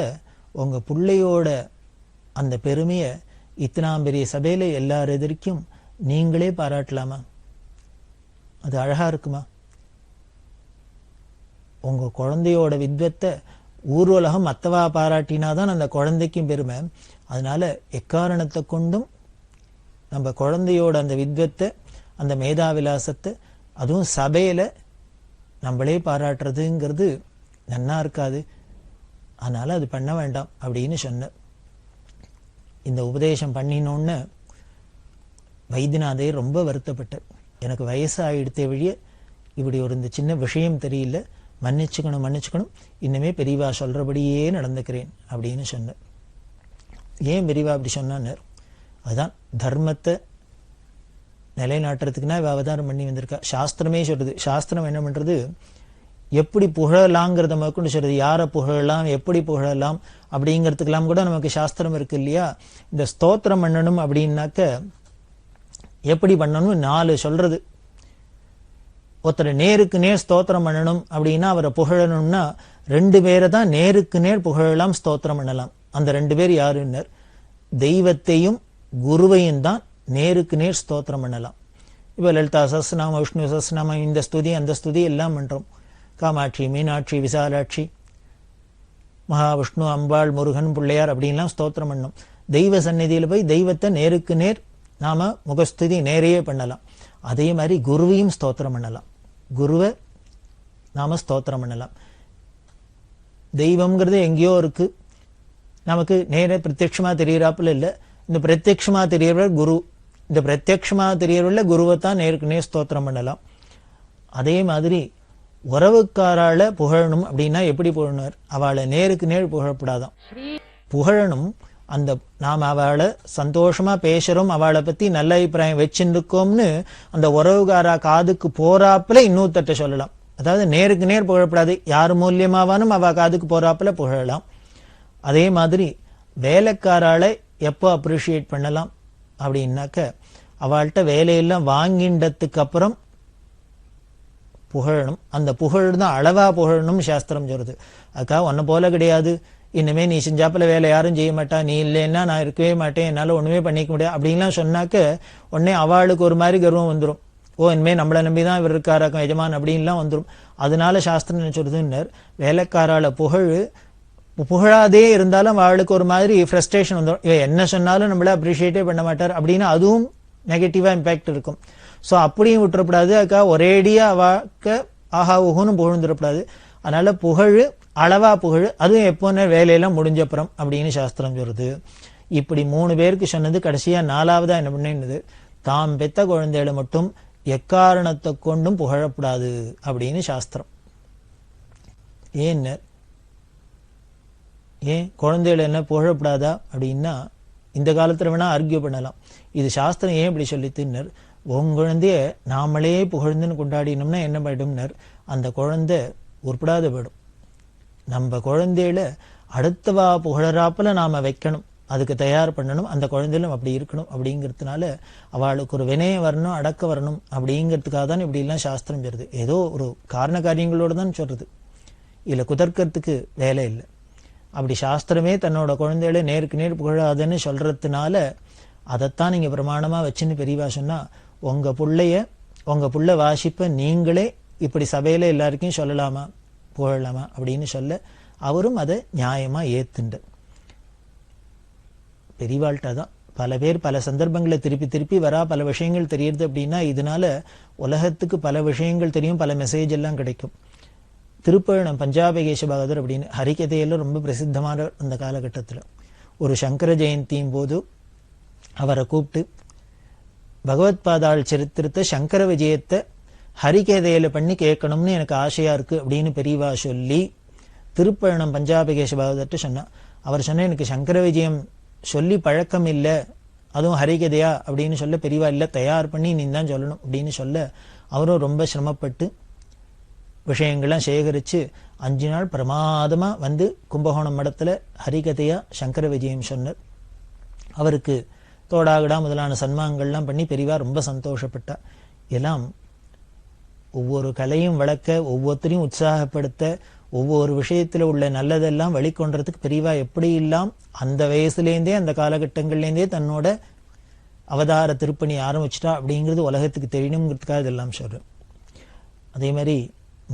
உங்க பிள்ளையோட அந்த பெருமையை இத்தனாம் பெரிய சபையில எல்லார் எதிர்க்கும் நீங்களே பாராட்டலாமா? அது அழகா இருக்குமா? உங்க குழந்தையோட வித்வத்தை ஊர்வலகம் மத்தவா பாராட்டினாதான் அந்த குழந்தைக்கும் பெருமை. அதனால எக்காரணத்தை கொண்டும் நம்ம குழந்தையோட அந்த வித்வத்தை, அந்த மேதாவிலாசத்தை, அதுவும் சபையில நம்மளே பாராட்டுறதுங்கிறது நன்னா இருக்காது. அதனால அது பண்ண வேண்டாம் அப்படின்னு சொன்ன. இந்த உபதேசம் பண்ணினோன்னு வைத்தியநாதையர் ரொம்ப வருத்தப்பட்டார். எனக்கு வயசாயிடுத்தே வழிய இப்படி ஒரு இந்த சின்ன விஷயம் தெரியல, மன்னிச்சுக்கணும், இன்னுமே பெரியவா சொல்றபடியே நடந்துக்கிறேன் அப்படின்னு சொன்ன. ஏன் பெரியவா அப்படி சொன்னான்னு, அதுதான் தர்மத்தை நிலைநாட்டுறதுக்குன்னா இவ அவதாரம் பண்ணி வந்திருக்கா. சாஸ்திரமே சொல்றது. சாஸ்திரம் என்ன பண்றது, எப்படி புகழலாங்கிறத முதற்கொண்டு சொல்றது. யாரை புகழலாம், எப்படி புகழலாம் அப்படிங்கிறதுக்கெல்லாம் கூட நமக்கு சாஸ்திரம் இருக்கு இல்லையா. இந்த ஸ்தோத்திரம் பண்ணணும் அப்படின்னாக்க எப்படி பண்ணணும் 4 சொல்றது. ஒருத்தர் நேருக்கு நேர் ஸ்தோத்திரம் பண்ணணும் அப்படின்னா அவரை புகழணும்னா 2 பேரை தான் நேருக்கு நேர் புகழலாம், ஸ்தோத்திரம் பண்ணலாம். அந்த 2 பேர் யாருன்னர் தெய்வத்தையும் குருவையும் தான் நேருக்கு நேர் ஸ்தோத்திரம் பண்ணலாம். இப்போ லலிதா சஹஸ்ரநாமம், விஷ்ணு சஹஸ்ரநாமம், இந்த ஸ்துதி அந்த ஸ்துதி எல்லாம் பண்றோம். காமாட்சி, மீனாட்சி, விசாலாட்சி, மகாவிஷ்ணு, அம்பாள், முருகன், பிள்ளையார் அப்படின்லாம் ஸ்தோத்திரம் பண்ணணும். தெய்வ சந்நிதியில் போய் தெய்வத்தை நேருக்கு நேர் நாம முகஸ்துதி நேரையே பண்ணலாம். அதே மாதிரி குருவையும் ஸ்தோத்திரம் பண்ணலாம். குருவை நாம ஸ்தோத்திரம் பண்ணலாம். தெய்வம்ங்கிறது எங்கேயோ இருக்கு, நமக்கு நேர பிரத்யட்சமா தெரியறாப்புல இல்லை. இந்த பிரத்யட்சமா தெரியறவர் குரு. இந்த பிரத்யட்சமா தெரியறவர்ல குருவை தான் நேருக்கு நேர் ஸ்தோத்திரம் பண்ணலாம். அதே மாதிரி உறவுக்காரால புகழணும் அப்படின்னா எப்படி புகழணும்? அவளை நேருக்கு நேர் புகழப்படாதான், புகழணும். அந்த நாம் அவளை சந்தோஷமா பேசுறோம், அவளை பத்தி நல்ல அபிப்பிராயம் வச்சுருக்கோம்னு அந்த உறவுகாரா காதுக்கு போறாப்புல இன்னொருத்தட்ட சொல்லலாம். அதாவது நேருக்கு நேர் புகழப்படாது, யார் மூலியமாவானும் அவ காதுக்கு போறாப்புல புகழலாம். அதே மாதிரி வேலைக்காரால எப்போ அப்ரிஷியேட் பண்ணலாம் அப்படின்னாக்க அவள்கிட்ட வேலையெல்லாம் வாங்கிண்டதுக்கு அப்புறம் புகழணும். அந்த புகழ் தான் அளவா புகழணும் சாஸ்திரம் சொல்றது. அக்கா உன்னை போல கிடையாது, இனிமே நீ செஞ்சாப்புல வேலை யாரும் செய்ய மாட்டா, நீ இல்லைன்னா நான் இருக்கவே மாட்டேன், என்னால ஒண்ணுமே பண்ணிக்க முடியாது அப்படின்லாம் சொன்னாக்க உடனே அவளுக்கு ஒரு மாதிரி கர்வம் வந்துடும். ஓ இனிமே நம்மளை நம்பிதான் இவர் இருக்காராக்கம் எஜமான் அப்படின்லாம் வந்துடும். அதனால சாஸ்திரம் என்ன சொல்றதுன்னு வேலைக்காரால புகழாதே இருந்தாலும் அவளுக்கு ஒரு மாதிரி ஃப்ரஸ்ட்ரேஷன் வந்துடும். இவ என்ன சொன்னாலும் நம்மள அப்ரிஷியேட்டே பண்ண மாட்டார் அப்படின்னா அதுவும் நெகட்டிவா இம்பாக்ட் இருக்கும். ஸோ அப்படியும் விட்டுறப்படாது. அக்கா ஒரேடியா அவாக்க ஆஹா ஊஹுன்னு புகழ்ந்துடப்படாது. அதனால புகழ் அளவா புகழ், அதுவும் எப்போன்னு வேலையெல்லாம் முடிஞ்சப்புறம் அப்படின்னு சாஸ்திரம் சொல்றது. இப்படி 3 பேருக்கு சொன்னது. கடைசியா 4வதா என்ன பண்ணது, தாம் பெத்த குழந்தைகளை மட்டும் எக்காரணத்தை கொண்டும் புகழப்படாது அப்படின்னு சாஸ்திரம். ஏன் குழந்தைகளை என்ன புகழப்படாதா அப்படின்னா இந்த காலத்துல வேணா ஆர்கியூ பண்ணலாம். இது சாஸ்திரம் ஏன் இப்படி சொல்லித்துன்னர், உன் குழந்தைய நாமளே புகழ்ந்துன்னு கொண்டாடினோம்னா என்ன போயிடும்னர், அந்த குழந்தை உருப்படாத போயிடும். நம்ம குழந்தையில அடுத்தவா புகழறாப்புல நாம வைக்கணும், அதுக்கு தயார் பண்ணணும். அந்த குழந்தையிலும் அப்படி இருக்கணும். அப்படிங்கிறதுனால அவளுக்கு ஒரு வினயம் வரணும், அடக்க வரணும் அப்படிங்கிறதுக்காக தான் இப்படி எல்லாம் சாஸ்திரம் சொல்றது. ஏதோ ஒரு காரண காரியங்களோடு தான் சொல்றது, இதுல குதர்க்கறதுக்கு வேலை இல்லை. அப்படி சாஸ்திரமே தன்னோட குழந்தைகளை நேருக்கு நேர் புகழாதுன்னு சொல்றதுனால அதைத்தான் நீங்க பிரமாணமா வச்சுன்னு பெரியவா சொன்னா, உங்க புள்ள வாசிப்ப நீங்களே இப்படி சபையில எல்லாருக்கும் சொல்லலாமா புகழலாமா அப்படின்னு சொல்ல அவரும் அதை நியாயமா ஏத்துண்டு. பெரியவாள்கிட்ட தான் பல பேர் பல சந்தர்ப்பங்களை திருப்பி திருப்பி வரா, பல விஷயங்கள் தெரியுது அப்படின்னா இதனால உலகத்துக்கு பல விஷயங்கள் தெரியும், பல மெசேஜ் எல்லாம் கிடைக்கும். திருப்பழனம் பஞ்சாபகேஷ பகதர் அப்படின்னு ஹரிகதையில ரொம்ப பிரசித்தமான அந்த காலகட்டத்தில் ஒரு சங்கர ஜெயந்தியும் போது அவரை கூப்பிட்டு பகவத் பாதாள் சரித்திரத்தை சங்கர விஜயத்தை ஹரிகதையில பண்ணி கேட்கணும்னு எனக்கு ஆசையா இருக்கு அப்படின்னு பெரியவா சொல்லி திருப்பழனம் பஞ்சாபகேஷ பகதர்கிட்ட சொன்னா. அவர் சொன்ன எனக்கு சங்கர விஜயம் சொல்லி பழக்கம் இல்லை, அதுவும் ஹரிகதையா அப்படின்னு சொல்ல பெரியவா இல்லை, தயார் பண்ணி நீ தான் சொல்லணும் அப்படின்னு சொல்ல அவரும் ரொம்ப சிரமப்பட்டு விஷயங்கள்லாம் சேகரிச்சு 5 நாள் பிரமாதமா வந்து கும்பகோணம் மடத்துல ஹரிகதையா சங்கர விஜயம் சொன்னார். அவருக்கு தோடாகடா முதலான சன்மானங்கள்லாம் பண்ணி பெரியவா ரொம்ப சந்தோஷப்பட்டா. எல்லாம் ஒவ்வொரு கலையும் வளர்க்க, ஒவ்வொருத்தரையும் உற்சாகப்படுத்த, ஒவ்வொரு விஷயத்துல உள்ள நல்லதெல்லாம் வெளிக்கொண்டதுக்கு பெரியவா எப்படி இல்லாம் அந்த வயசுலேருந்தே அந்த காலகட்டங்கள்லேருந்தே தன்னோட அவதார திருப்பணி ஆரம்பிச்சிட்டா அப்படிங்கிறது உலகத்துக்கு தெரியணுங்கிறதுக்காக இதெல்லாம் சொல்றேன். அதே மாதிரி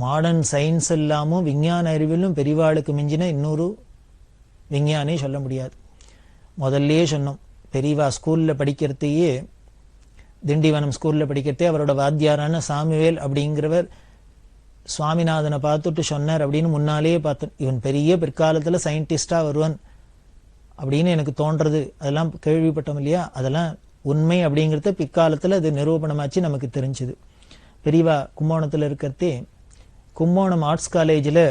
மாடர்ன் சயின்ஸ் எல்லாமும் விஞ்ஞான அறிவிலும் பெரியவாளுக்கு மிஞ்சின இன்னொரு விஞ்ஞானே சொல்ல முடியாது. முதல்லயே சொன்னோம், பெரியவா ஸ்கூல்ல படிக்கிறதையே, திண்டிவனம் ஸ்கூல்ல படிக்கிறதே அவரோட வாத்தியாரான சாமுவேல் அப்படிங்கிறவர் சுவாமிநாதனை பார்த்துட்டு சொன்னார் அப்படின்னு முன்னாலேயே பார்த்தோம். இவன் பெரிய பிற்காலத்துல சயின்டிஸ்டா வருவான் அப்படின்னு எனக்கு தோன்றது, அதெல்லாம் கேள்விப்பட்டோம் இல்லையா, அதெல்லாம் உண்மை அப்படிங்கிறத பிற்காலத்துல அது நிரூபணமாச்சு நமக்கு தெரிஞ்சுது. பெரியவா கும்போணத்துல இருக்கிறதே கும்போணம் ஆர்ட்ஸ் காலேஜில்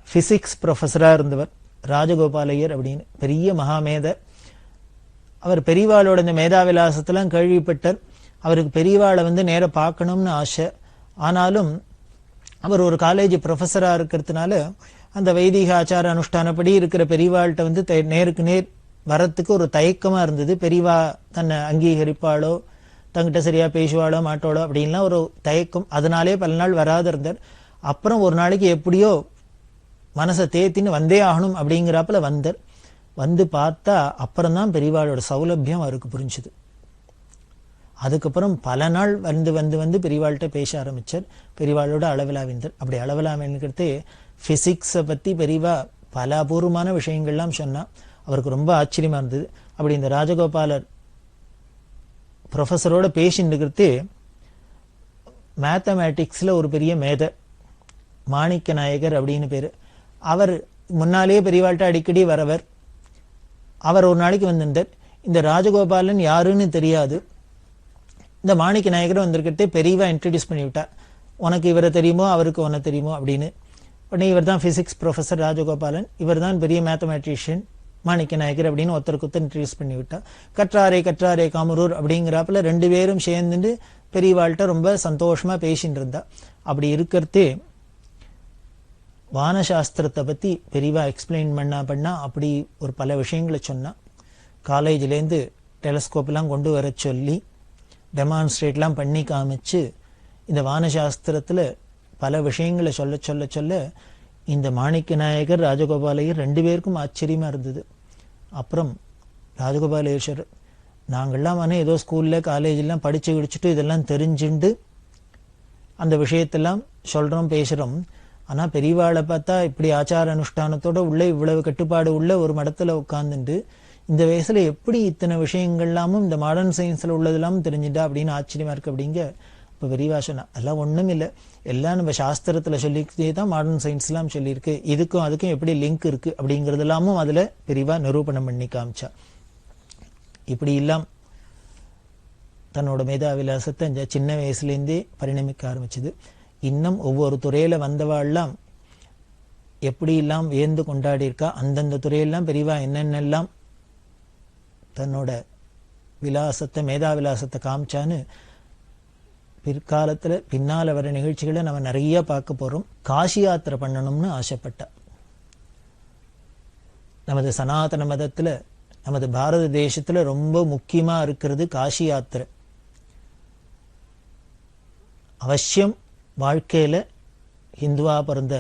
பிசிக்ஸ் ப்ரொஃபஸரா இருந்தவர் ராஜகோபாலையர் அப்படின்னு பெரிய மகாமேத. அவர் பெரியவாளோட இந்த மேதாவிலாசத்தெல்லாம் கேள்விப்பட்டார். அவருக்கு பெரியவாளை வந்து நேர பார்க்கணும்னு ஆசை. ஆனாலும் அவர் ஒரு காலேஜ் ப்ரொஃபஸரா இருக்கிறதுனால அந்த வைதிக ஆச்சார அனுஷ்டானப்படி இருக்கிற பெரியவாள்கிட்ட வந்து நேருக்கு நேர் வரத்துக்கு ஒரு தயக்கமா இருந்தது. பெரியவா தன்னை அங்கீகரிப்பாளோ தங்கிட்ட சரியா பேசுவாளோ மாட்டோளோ அப்படின்லாம் ஒரு தயக்கம். அதனாலே பல நாள் வராது இருந்தார். அப்புறம் ஒரு நாளைக்கு எப்படியோ மனசை தேத்தின்னு வந்தே ஆகணும் அப்படிங்கிறாப்புல வந்தார். வந்து பார்த்தா அப்புறம்தான் பெரியவாளோட சௌலபியம் அவருக்கு புரிஞ்சுது. அதுக்கப்புறம் பல நாள் வந்து வந்து வந்து பெரியவாள்கிட்ட பேச ஆரம்பிச்சார். பெரியவாளோட அளவிலாவிந்தார். அப்படி அளவிலாவின்றது பிசிக்ஸை பற்றி பெரியவா பல அபூர்வமான விஷயங்கள்லாம் சொன்னா. அவருக்கு ரொம்ப ஆச்சரியமா இருந்தது. அப்படி இந்த ராஜகோபாலர் ப்ரொஃபஸரோட பேசிட்டு இருக்கிறது மேத்தமேட்டிக்ஸில் ஒரு பெரிய மேதை மாணிக்க நாயகர் அப்படின்னு பேர். அவர் முன்னாலேயே பெரியவாள்கிட்ட அடிக்கடி வரவர். அவர் ஒரு நாளைக்கு வந்திருந்தார். இந்த ராஜகோபாலன் யாருன்னு தெரியாது. இந்த மாணிக்க நாயகர் வந்திருக்கிறதே பெரியவா இன்ட்ரடியூஸ் பண்ணிவிட்டா. உனக்கு இவரை தெரியுமோ அவருக்கு உன்னை தெரியுமோ அப்படின்னு. உடனே இவர் தான் பிசிக்ஸ் ப்ரொஃபஸர் ராஜகோபாலன், இவர் தான் பெரிய மேத்தமேட்டிஷியன் மாணிக்க நாயகர் அப்படின்னு ஒருத்தருக்கு இன்ட்ரடியூஸ் பண்ணிவிட்டா. கற்றாரே கற்றாரே காமரூர் அப்படிங்கிறாப்புல 2 பேரும் சேர்ந்துட்டு பெரியவாள்கிட்ட ரொம்ப சந்தோஷமா பேசிட்டு இருந்தா. அப்படி இருக்கிறதே வானசாஸ்திரத்தை பற்றி பெரியவா எக்ஸ்பிளைன் பண்ணா அப்படி ஒரு பல விஷயங்களை சொன்னா. காலேஜ்லேருந்து டெலஸ்கோப்லாம் கொண்டு வர சொல்லி டெமான்ஸ்ட்ரேட்லாம் பண்ணி காமிச்சு இந்த வானசாஸ்திரத்தில் பல விஷயங்களை சொல்ல சொல்ல சொல்ல இந்த மாணிக்க நாயகர் ராஜகோபாலையர் 2 பேருக்கும் ஆச்சரியமாக இருந்தது. அப்புறம் ராஜகோபாலேஸ்வர் நாங்கள்லாம் ஏதோ ஸ்கூலில் காலேஜெலாம் படித்து கிடிச்சிட்டு இதெல்லாம் தெரிஞ்சுண்டு அந்த விஷயத்தெல்லாம் சொல்கிறோம் பேசுகிறோம். ஆனால் பெரியவாளை பார்த்தா இப்படி ஆச்சார அனுஷ்டானத்தோட உள்ள இவ்வளவு கட்டுப்பாடு உள்ள ஒரு மடத்தில் உட்காந்துட்டு இந்த வயசுல எப்படி இத்தனை விஷயங்கள்லாமும் இந்த மாடர்ன் சயின்ஸில் உள்ளதெல்லாம் தெரிஞ்சுட்டா அப்படின்னு ஆச்சரியமா இருக்கு அப்படிங்க. இப்போ பெரியவா சொன்னா அதெல்லாம் ஒன்றும் இல்லை, எல்லாம் நம்ம சாஸ்திரத்தில் சொல்லிக்கிட்டே தான் மாடர்ன் சயின்ஸ்லாம் சொல்லியிருக்கு. இதுக்கும் அதுக்கும் எப்படி லிங்க் இருக்கு அப்படிங்கிறதெல்லாமும் அதில் பெரியவா நிரூபணம் பண்ணி காமிச்சா. இப்படி இல்லாம் தன்னோட மேதாவிலாசத்தை இந்த சின்ன வயசுலேருந்தே பரிணமிக்க ஆரம்பிச்சது. இன்னும் ஒவ்வொரு துறையில வந்தவாள்லாம் எப்படி எல்லாம் வியந்து கொண்டாடி இருக்கா. அந்தந்த துறையெல்லாம் பெரியவா என்னென்னலாம் தன்னோட விலாசத்தை மேதாவிலாசத்தை காமிச்சான்னு பிற்காலத்துல பின்னால வர நிகழ்ச்சிகளை நம்ம நிறைய பார்க்க போறோம். காசி யாத்திரை பண்ணணும்னு ஆசைப்பட்டா. நமது சனாதன மதத்துல நமது பாரத தேசத்துல ரொம்ப முக்கியமா இருக்கிறது காசி யாத்திரை. அவசியம் வாழ்க்கையில ஹிந்துவா பிறந்த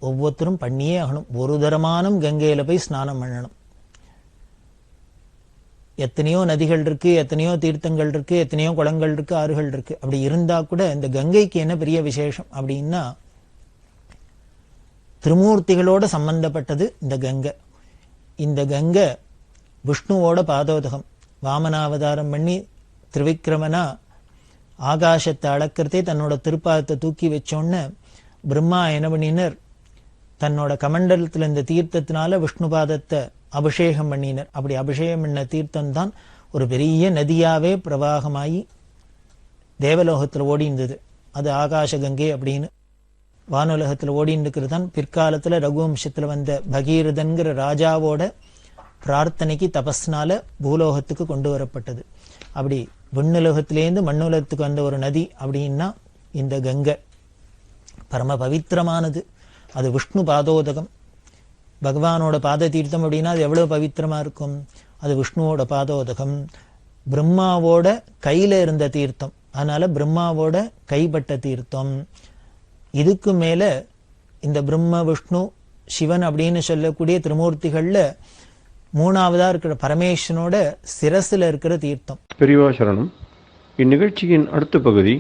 ஒவ்வொருத்தரும் பண்ணியே ஆகணும். ஒரு தரமானம் கங்கையில போய் ஸ்நானம் பண்ணணும். எத்தனையோ நதிகள் இருக்கு, எத்தனையோ தீர்த்தங்கள் இருக்கு, எத்தனையோ குளங்கள் இருக்கு, ஆறுகள் இருக்கு. அப்படி இருந்தா கூட இந்த கங்கைக்கு என்ன பெரிய விசேஷம் அப்படின்னா திருமூர்த்திகளோட சம்பந்தப்பட்டது இந்த கங்கை. இந்த கங்கை விஷ்ணுவோட பாதோதகம். வாமனாவதாரம் பண்ணி திரிவிக்ரமனா ஆகாசத்தை அளக்கிறதே தன்னோட திருப்பாதத்தை தூக்கி வச்சோன்னு பிரம்மா என்ன பண்ணினர், தன்னோட கமண்டலத்தில் இந்த தீர்த்தத்தினால விஷ்ணு பாதத்தை அபிஷேகம் பண்ணினர். அப்படி அபிஷேகம் பண்ண தீர்த்தம் தான் ஒரு பெரிய நதியாவே பிரவாகமாயி தேவலோகத்தில் ஓடி இருந்தது. அது ஆகாச கங்கை அப்படின்னு வானுலகத்தில் ஓடின்னு இருக்கிறது தான். பிற்காலத்தில் ரகுவம்சத்தில் வந்த பகீரதன்கிற ராஜாவோட பிரார்த்தனைக்கு தபஸ்னால பூலோகத்துக்கு கொண்டு வரப்பட்டது. அப்படி விண்ணுலகத்திலேருந்து மண்ணுலகத்துக்கு வந்த ஒரு நதி அப்படின்னா இந்த கங்கை பரம பவித்திரமானது. அது விஷ்ணு பாதோதகம். பகவானோட பாத தீர்த்தம் அப்படின்னா அது எவ்வளவு பவித்திரமா இருக்கும். அது விஷ்ணுவோட பாதோதகம். பிரம்மாவோட கையில இருந்த தீர்த்தம், அதனால பிரம்மாவோட கைப்பட்ட தீர்த்தம். இதுக்கு மேல இந்த பிரம்ம விஷ்ணு சிவன் அப்படின்னு சொல்லக்கூடிய திருமூர்த்திகள்ல மூணாவதா இருக்கிற பரமேஸ்வரனோட சிரசுல இருக்கிற தீர்த்தம். பெரியவா சரணம். இந்நிகழ்ச்சியின் அடுத்த பகுதி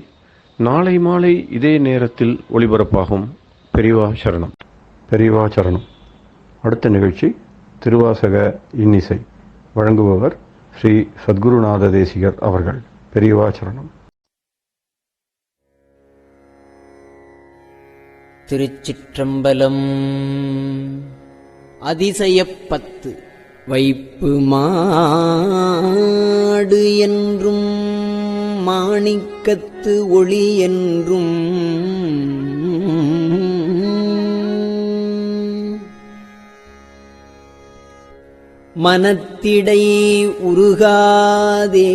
நாளை மாலை இதே நேரத்தில் ஒளிபரப்பாகும். பெரியவா சரணம். பெரியவா சரணம். அடுத்த நிகழ்ச்சி திருவாசக இன்னிசை. வழங்குபவர் ஸ்ரீ சத்குருநாத தேசிகர் அவர்கள். பெரியவா சரணம். திருச்சிற்றம்பலம். அதிசயப்பத்து. வைப்பு மாடு என்றும் மாணிக்கத்து ஒளி என்றும் மனத்திடை உருகாதே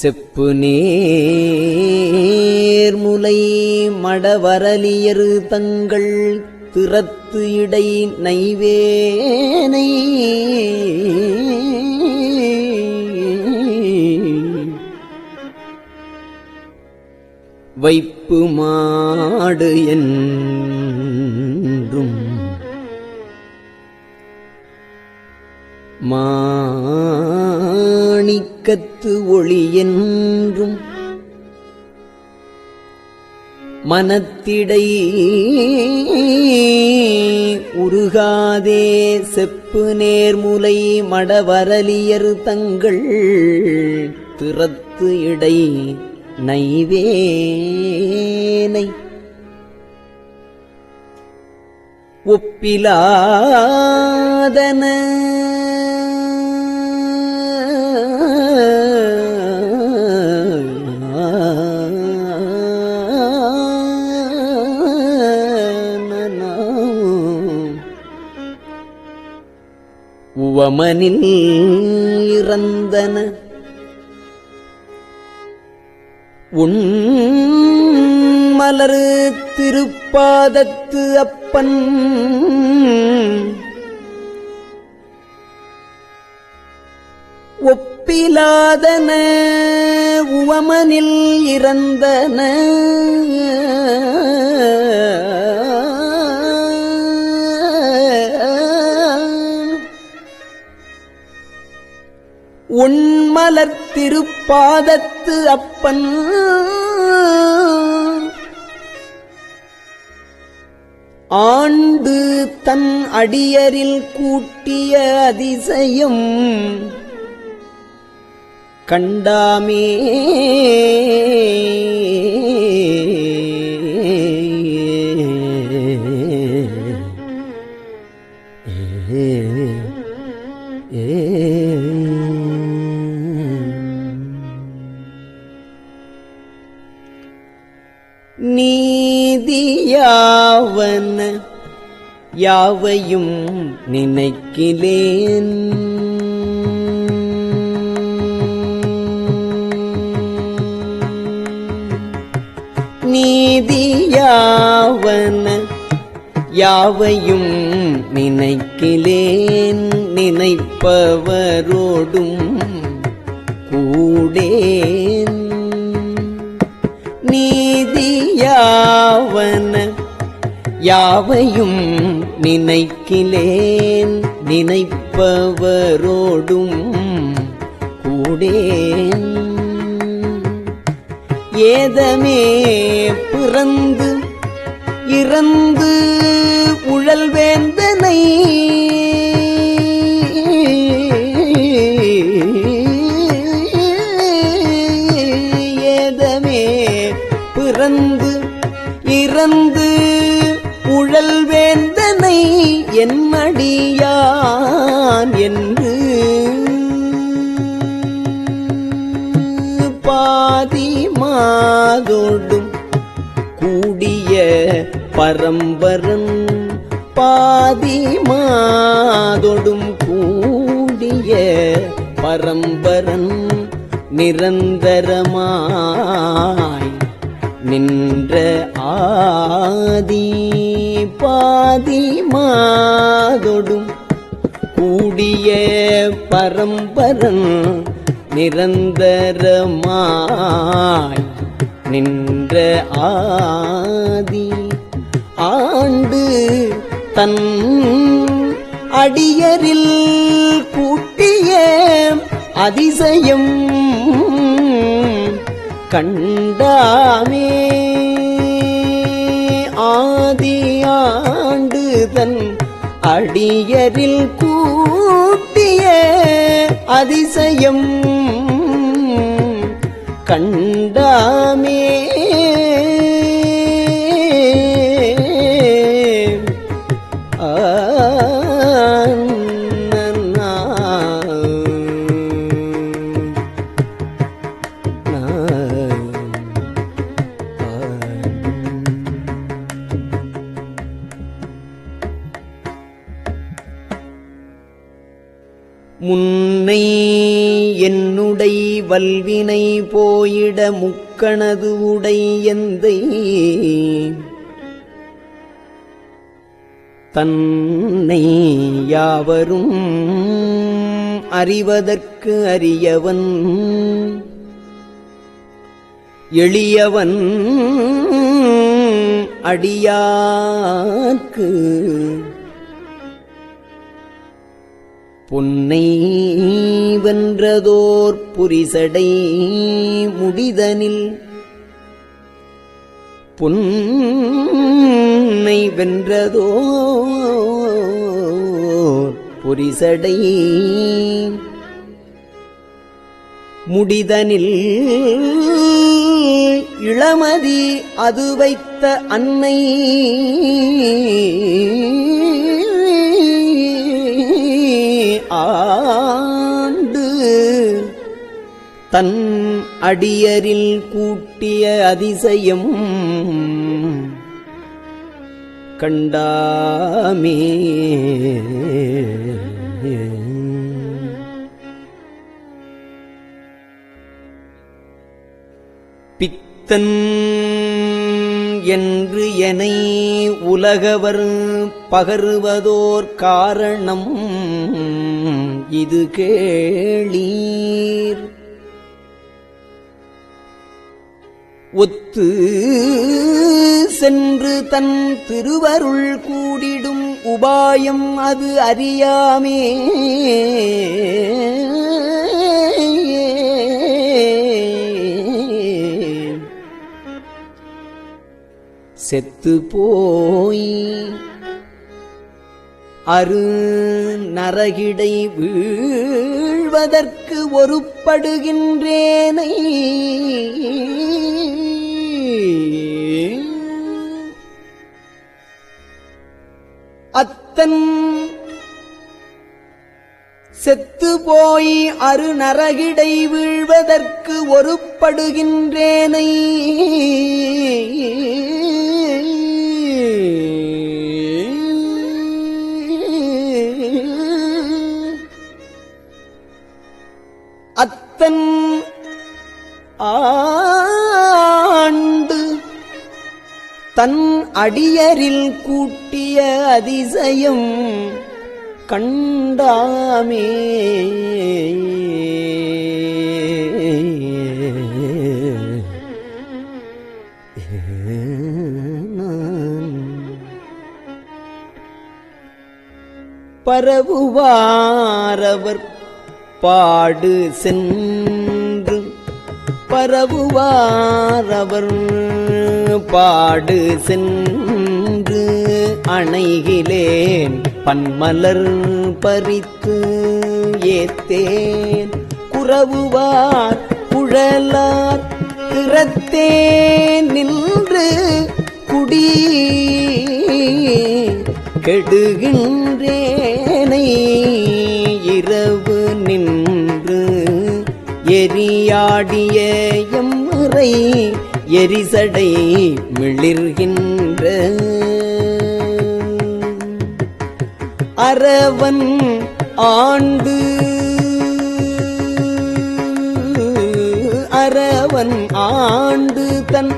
செப்பு நேர்முலை மடவரலியரு தங்கள் திறத்து இடை நைவேனை வைப்பு மாடு என்றும் மாணிக்கத்து ஒளி என்றும் மனத்திடை உருகாதே செப்பு நேர்முலை மடவரலியர் தங்கள் திறத்து இடை நைவேனை ஒப்பிலாதன உவமனில் இறந்தன உன் மலரு திருப்பாதத்து அப்பன் ஒப்பிலாதன உவமனில் இறந்தன உன்மலர் திருப்பாதத்து அப்பன் ஆண்டு தன் அடியரில் கூட்டிய அதிசயம் கண்டாமே நீதியாவன யாவையும் நினைக்கிலேன் நீதியாவன யாவையும் நினைக்கிலேன் நினைப்பவரோடும் கூடேன் நீதியாவன யாவையும் நினைக்கிலேன் நினைப்பவரோடும் கூடேன் ஏதமே பிறந்து இறந்து உழல்வேந்தனை ஏதமே பிறந்து இறந்து உழல்வேந்தனை என்னடியான் என்று பாதி மாதோடும் கூடிய பரம்பரன் பாதி மாதோடும் கூடிய பரம்பரன் நிரந்தரமாய் நின்ற ஆதி பாதி மாதோடும் கூடிய பரம்பரன் நிரந்தரமாய் நின்ற ஆதி ஆண்டு தன் அடியரில் கூட்டிய அதிசயம் கண்டாமே ஆதி ஆண்டு தன் அடியரில் கூட்டிய அதிசயம் கண்டாமே முன்னை என்னுடை வல்வினை போயிட முக்க மூக்கணது உடை எந்தை தன்னை யாவரும் அறிவதற்கு அரியவன் எளியவன் அடியார்க்கு பொன்னை வென்றதோர் புரிசடை முடிதனில் பொன்னை வென்றதோர் புரிசடை முடிதனில் இளமதி அது வைத்த அன்னை ஆண்டு தன் அடியரில் கூட்டிய அதிசயம் கண்டாமே. பித்தன் என்று எனை உலகவர் பகருவதோர் காரணம் இது கேளீர். ஒத்து சென்று தன் திருவருள் கூடிடும் உபாயம் அது அறியாமே. செத்து போய் அரு நரகிடை வீழ்வதற்கு ஒருப்படுகின்றேனை அத்தன் செத்து போய் அரு நரகிடை வீழ்வதற்கு ஒருப்படுகின்றேனை அத்தன் ஆண்டு தன் அடியரில் கூட்டிய அதிசயம் கண்டாமே. பரவுவாரவர் பாடு சென்று பரவுவாரவர் பாடு சென்று அணைகிலேன் பன்மலர் பறித்து ஏத்தேன் குறவுவார் குழலார் திறத்தேன் நின்று குடி கெடுகின்றேனை இரவு நின்று எரியாடிய எம்முறை எரிசடை மிளிர்கின்ற அரவன் ஆண்டு அரவன் ஆண்டு தன்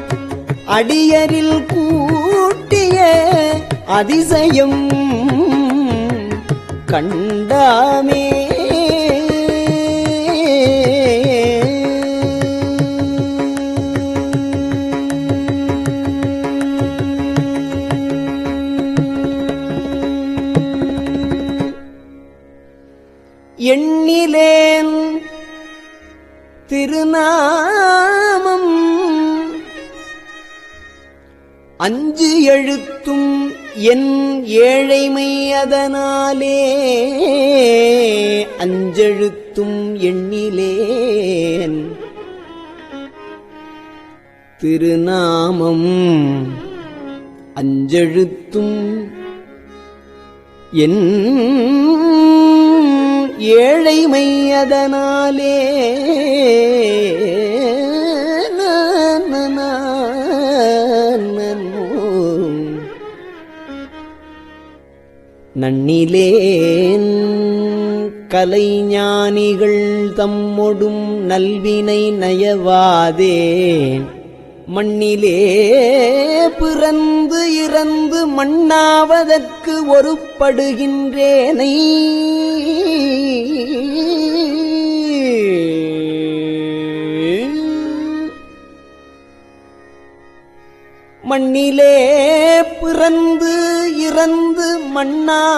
அடியரில் கூட்டிய அதிசயம் கண்டாமே. எண்ணிலேன் திருநாமம் அஞ்சு எழுத்தும் என் ஏழைமை அதனாலே அஞ்செழுத்தும் எண்ணிலேன் திருநாமம் அஞ்செழுத்தும் என் ஏழைமை அதனாலே நன்னிலேன் கலைஞானிகள் தம்மொடும் நல்வினை நயவாதே மண்ணிலே பிறந்து இறந்து மண்ணாவதற்கு ஒருப்படுகின்றேனை மண்ணிலே பிறந்து இறந்து மண்ணாவதற்கு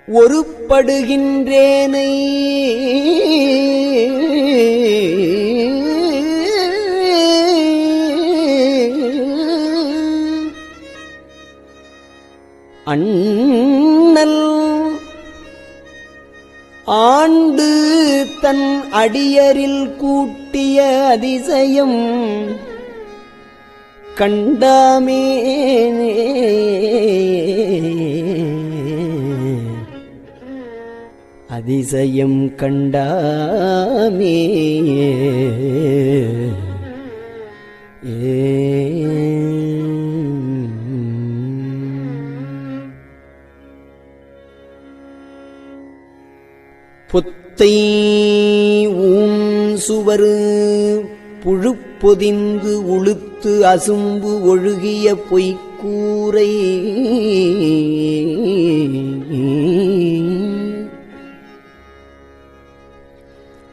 ஒருப்படுகின்றேனை அண்ணல் ஆண்டு தன் அடியரில் கூட்டிய அதிசயம் கண்டாமே அதிசயம் கண்டாமே பொத்தை ஊன் சுவரு புழுப்பொதிந்து உளுத்து அசும்பு ஒழுகிய பொய்க்கூரை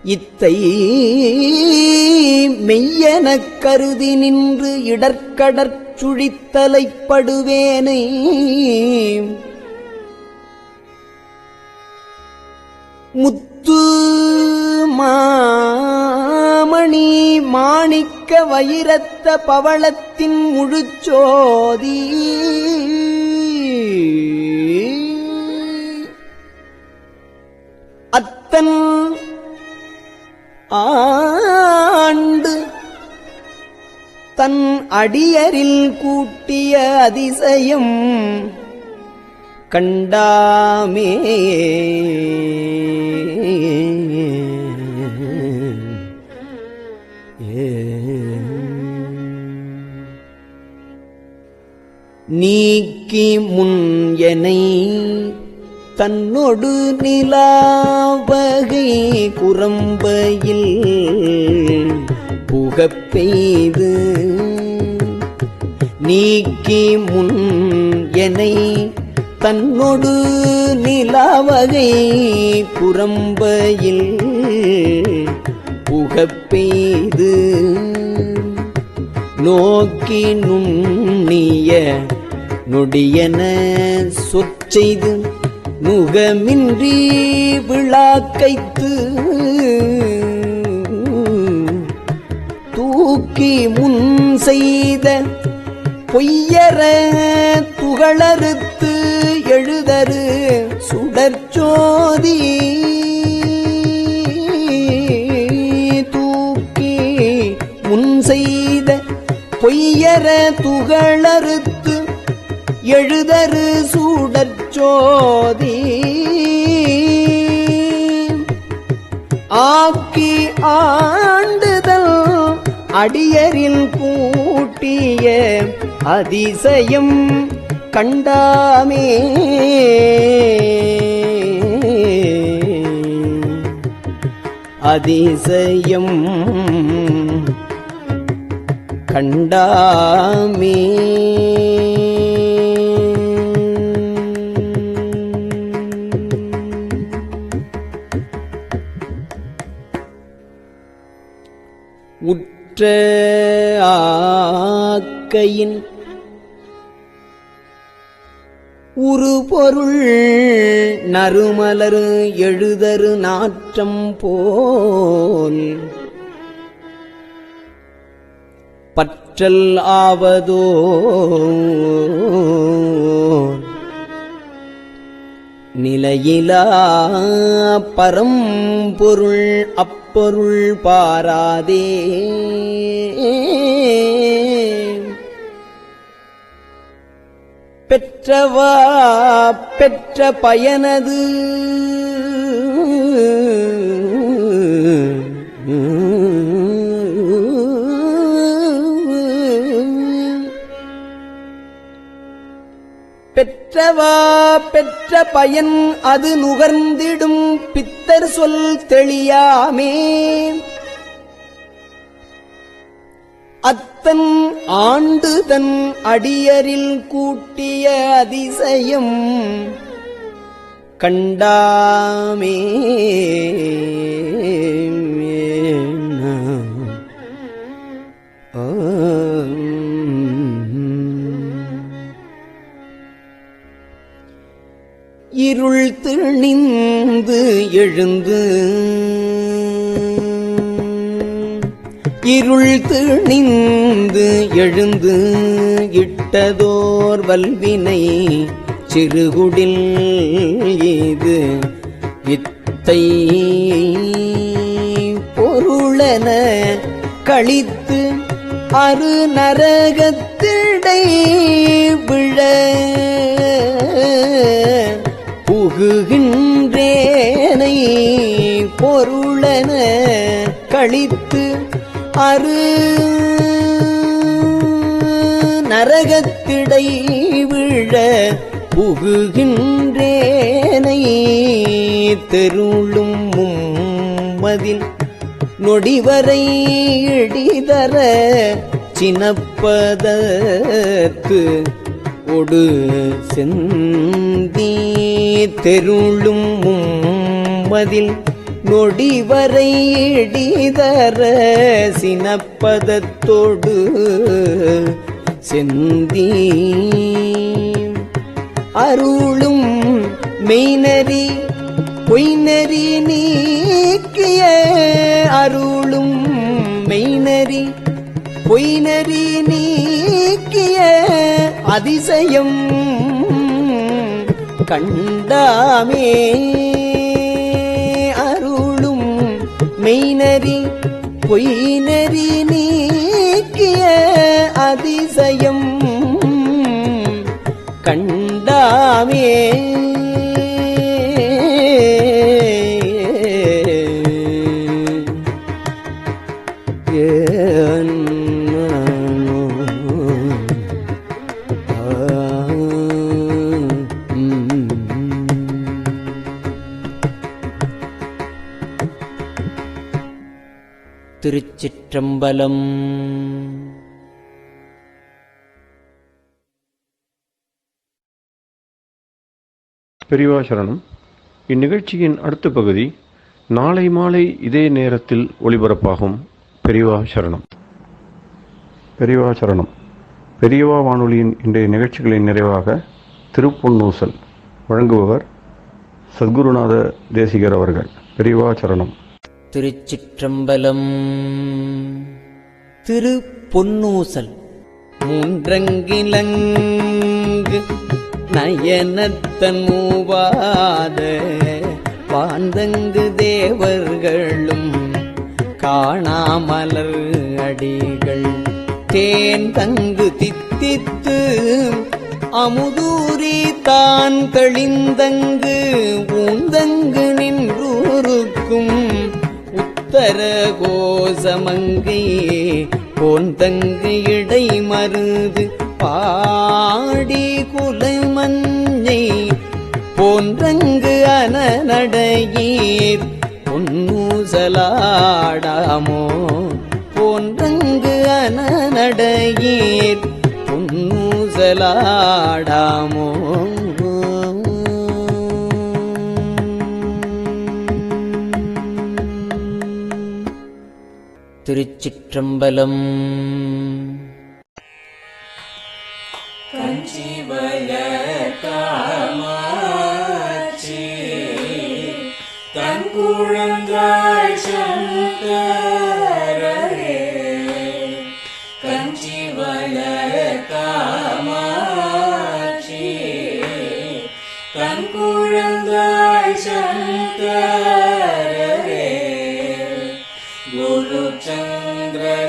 இத்தை மெய்யெனக் கருதி நின்று இடர்கடற் சுழித்தலைப்படுவேனை முத்து மாமணி மாணிக்க வைரத்த பவளத்தின் முழுச்சோதி அத்தன் ஆண்டு தன் அடியரில் கூட்டிய அதிசயம் கண்டாமே நீக்கி முன் எனை தன்னொடு நிலாவகை குரம்பையில் புகப் பெய்து நீக்கி முன் எனை தன்னொடு நிலாவகை குரம்பையில் புகப் பெய்து நோக்கி நுண்ணிய நொடியன சொற்செய்து முகமின்றி விழாக்கைத்து தூக்கி முன் செய்த பொய்யற துகளறுத்து எழுதரு சுடர்ச்சோதி தூக்கி முன் செய்த பொய்யற துகளறுத்து எழுதரு சூடற்சோதி ஆக்கி ஆண்டுதல் அடியரில் கூட்டிய அதிசயம் கண்டாமே அதிசயம் கண்டாமே உற்ற ஆக்கையின் உருபொருள் நறுமலரு எழுதரு நாற்றம் போல் பற்றல் ஆவதோ நிலையிலா பரம்பொருள் அப்பொருள் பாராதே பெற்றவா பெற்ற பயனது பெற்ற பிறவா பெற்ற பயன் அது நுகர்ந்திடும் பித்தர் சொல் தெளியாமே. அத்தன் ஆண்டு தன் அடியரில் கூட்டிய அதிசயம் கண்டாமே. இருள் திணிந்து எழுந்து இருள் திணிந்து எழுந்து இட்டதோர் வல்வினை சிறுகுடில் இது இத்தை பொருளென கழித்து அரு நரகத்திடை விழ புகுகின்றேனை பொருளென கழித்து அரு நரகத்திடை விழ புகுகின்றேனை தெருளும் மும்மதில் நொடிவரை இடிதர சினப்பதற்கு ஒடு செந்தி தெருளும் மும்மதில் நொடிவரை இடிதர சினப்பதத்தோடு செந்தி அருளும் மெய்நெறி பொய்நெறி நீக்கிய அருளும் மெய்நெறி பொய்நெறி நீக்கிய அதிசயம் கண்டாமே. அருளும் மெய்நெறி பொய்நெறி நீக்கிய அதிசயம் கண்டாமே. திருச்சிற்றம்பலம். பெரியவா சரணம். இந்நிகழ்ச்சியின் அடுத்த பகுதி நாளை மாலை இதே நேரத்தில் ஒளிபரப்பாகும். பெரியவா சரணம். பெரியவா சரணம். பெரியவா வானொலியின் இன்றைய நிகழ்ச்சிகளின் நிறைவாக திருப்பொன்னூசல் வழங்குபவர் சத்குருநாத தேசிகர் அவர்கள். பெரியவா சரணம். திருச்சிற்றம்பலம். திருப்பொன்னூசல். மூன்றங்கிலங்கு நயனத்தன் மூவாத வாழ்ந்தங்கு தேவர்களும் காணாமலர் அடிகள் தேன் தங்கு தித்தித்து அமுதூரி தான் தெளிந்தங்கு ஊந்தங்கு நின்றூருக்கும் உத்தர கோசமங்கை போந்தங்கு இடை மருது பாடி குலமஞ்சை போன்றங்கு அனநடையீர் பொன்னூசலாடாமோ போன்றங்கு அனநடையீர் பொன்னூசலாடாமோ. திருச்சிற்றம்பலம். காமாட்சி தன் குழந்தாய் சங்கரே கஞ்சிவல காமாட்சி தன் குழந்தாய் சங்கரே குரு சந்திரசேகரே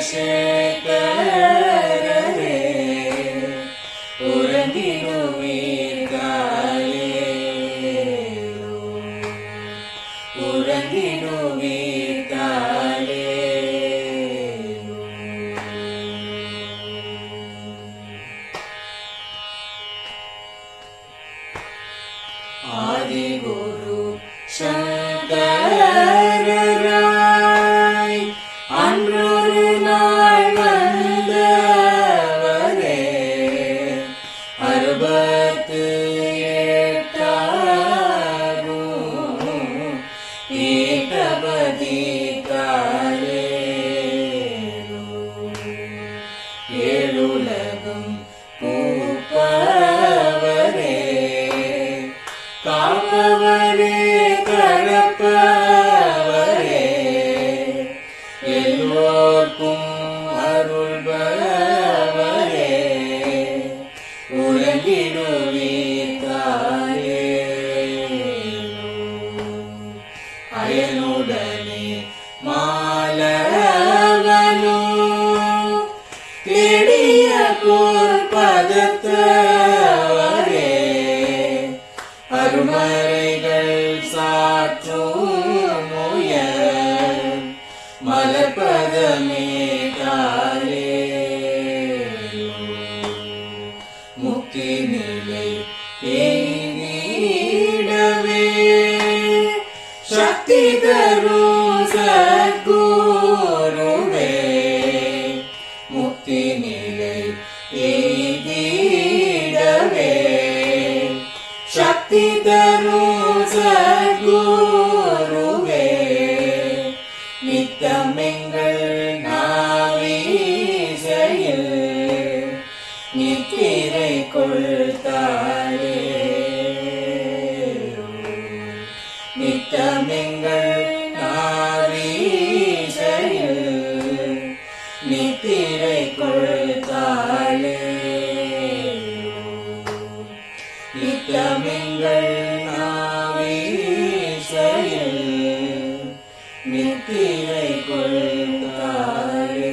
தேடிய பொற்பதத்தவரே அருமறைகள் சாற்றும் முயல் மலர்பதமே தாரே முக்தி நிலை எய்திடவே சக்தி தரும் சத்குருவே முக்தி நிலை எய்திடவே சக்தி தரும் சத்குருவே நித்தமெங்கள் நாவீசையில் நித்திரை கொள்தாரே நித்தமெங்கள் நாவீசையில் நித்திரை கொள்தாளே நித்தமெங்கள் நாவீசையில் நித்திரை கொள்தாளே.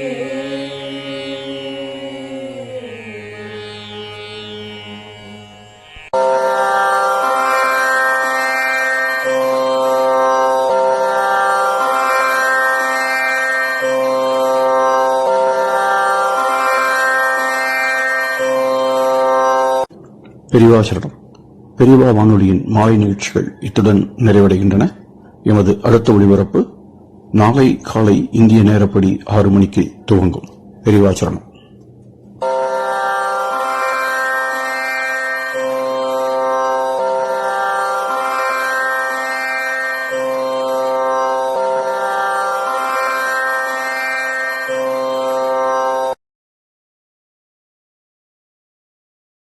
பெரியவா சரணம். பெரியவா வானொலியின் மாலை நிகழ்ச்சிகள் இத்துடன் நிறைவடைகின்றன. எமது அடுத்த ஒளிபரப்பு நாளை காலை இந்திய நேரப்படி 6 மணிக்கு துவங்கும். பெரியவா சரணம்.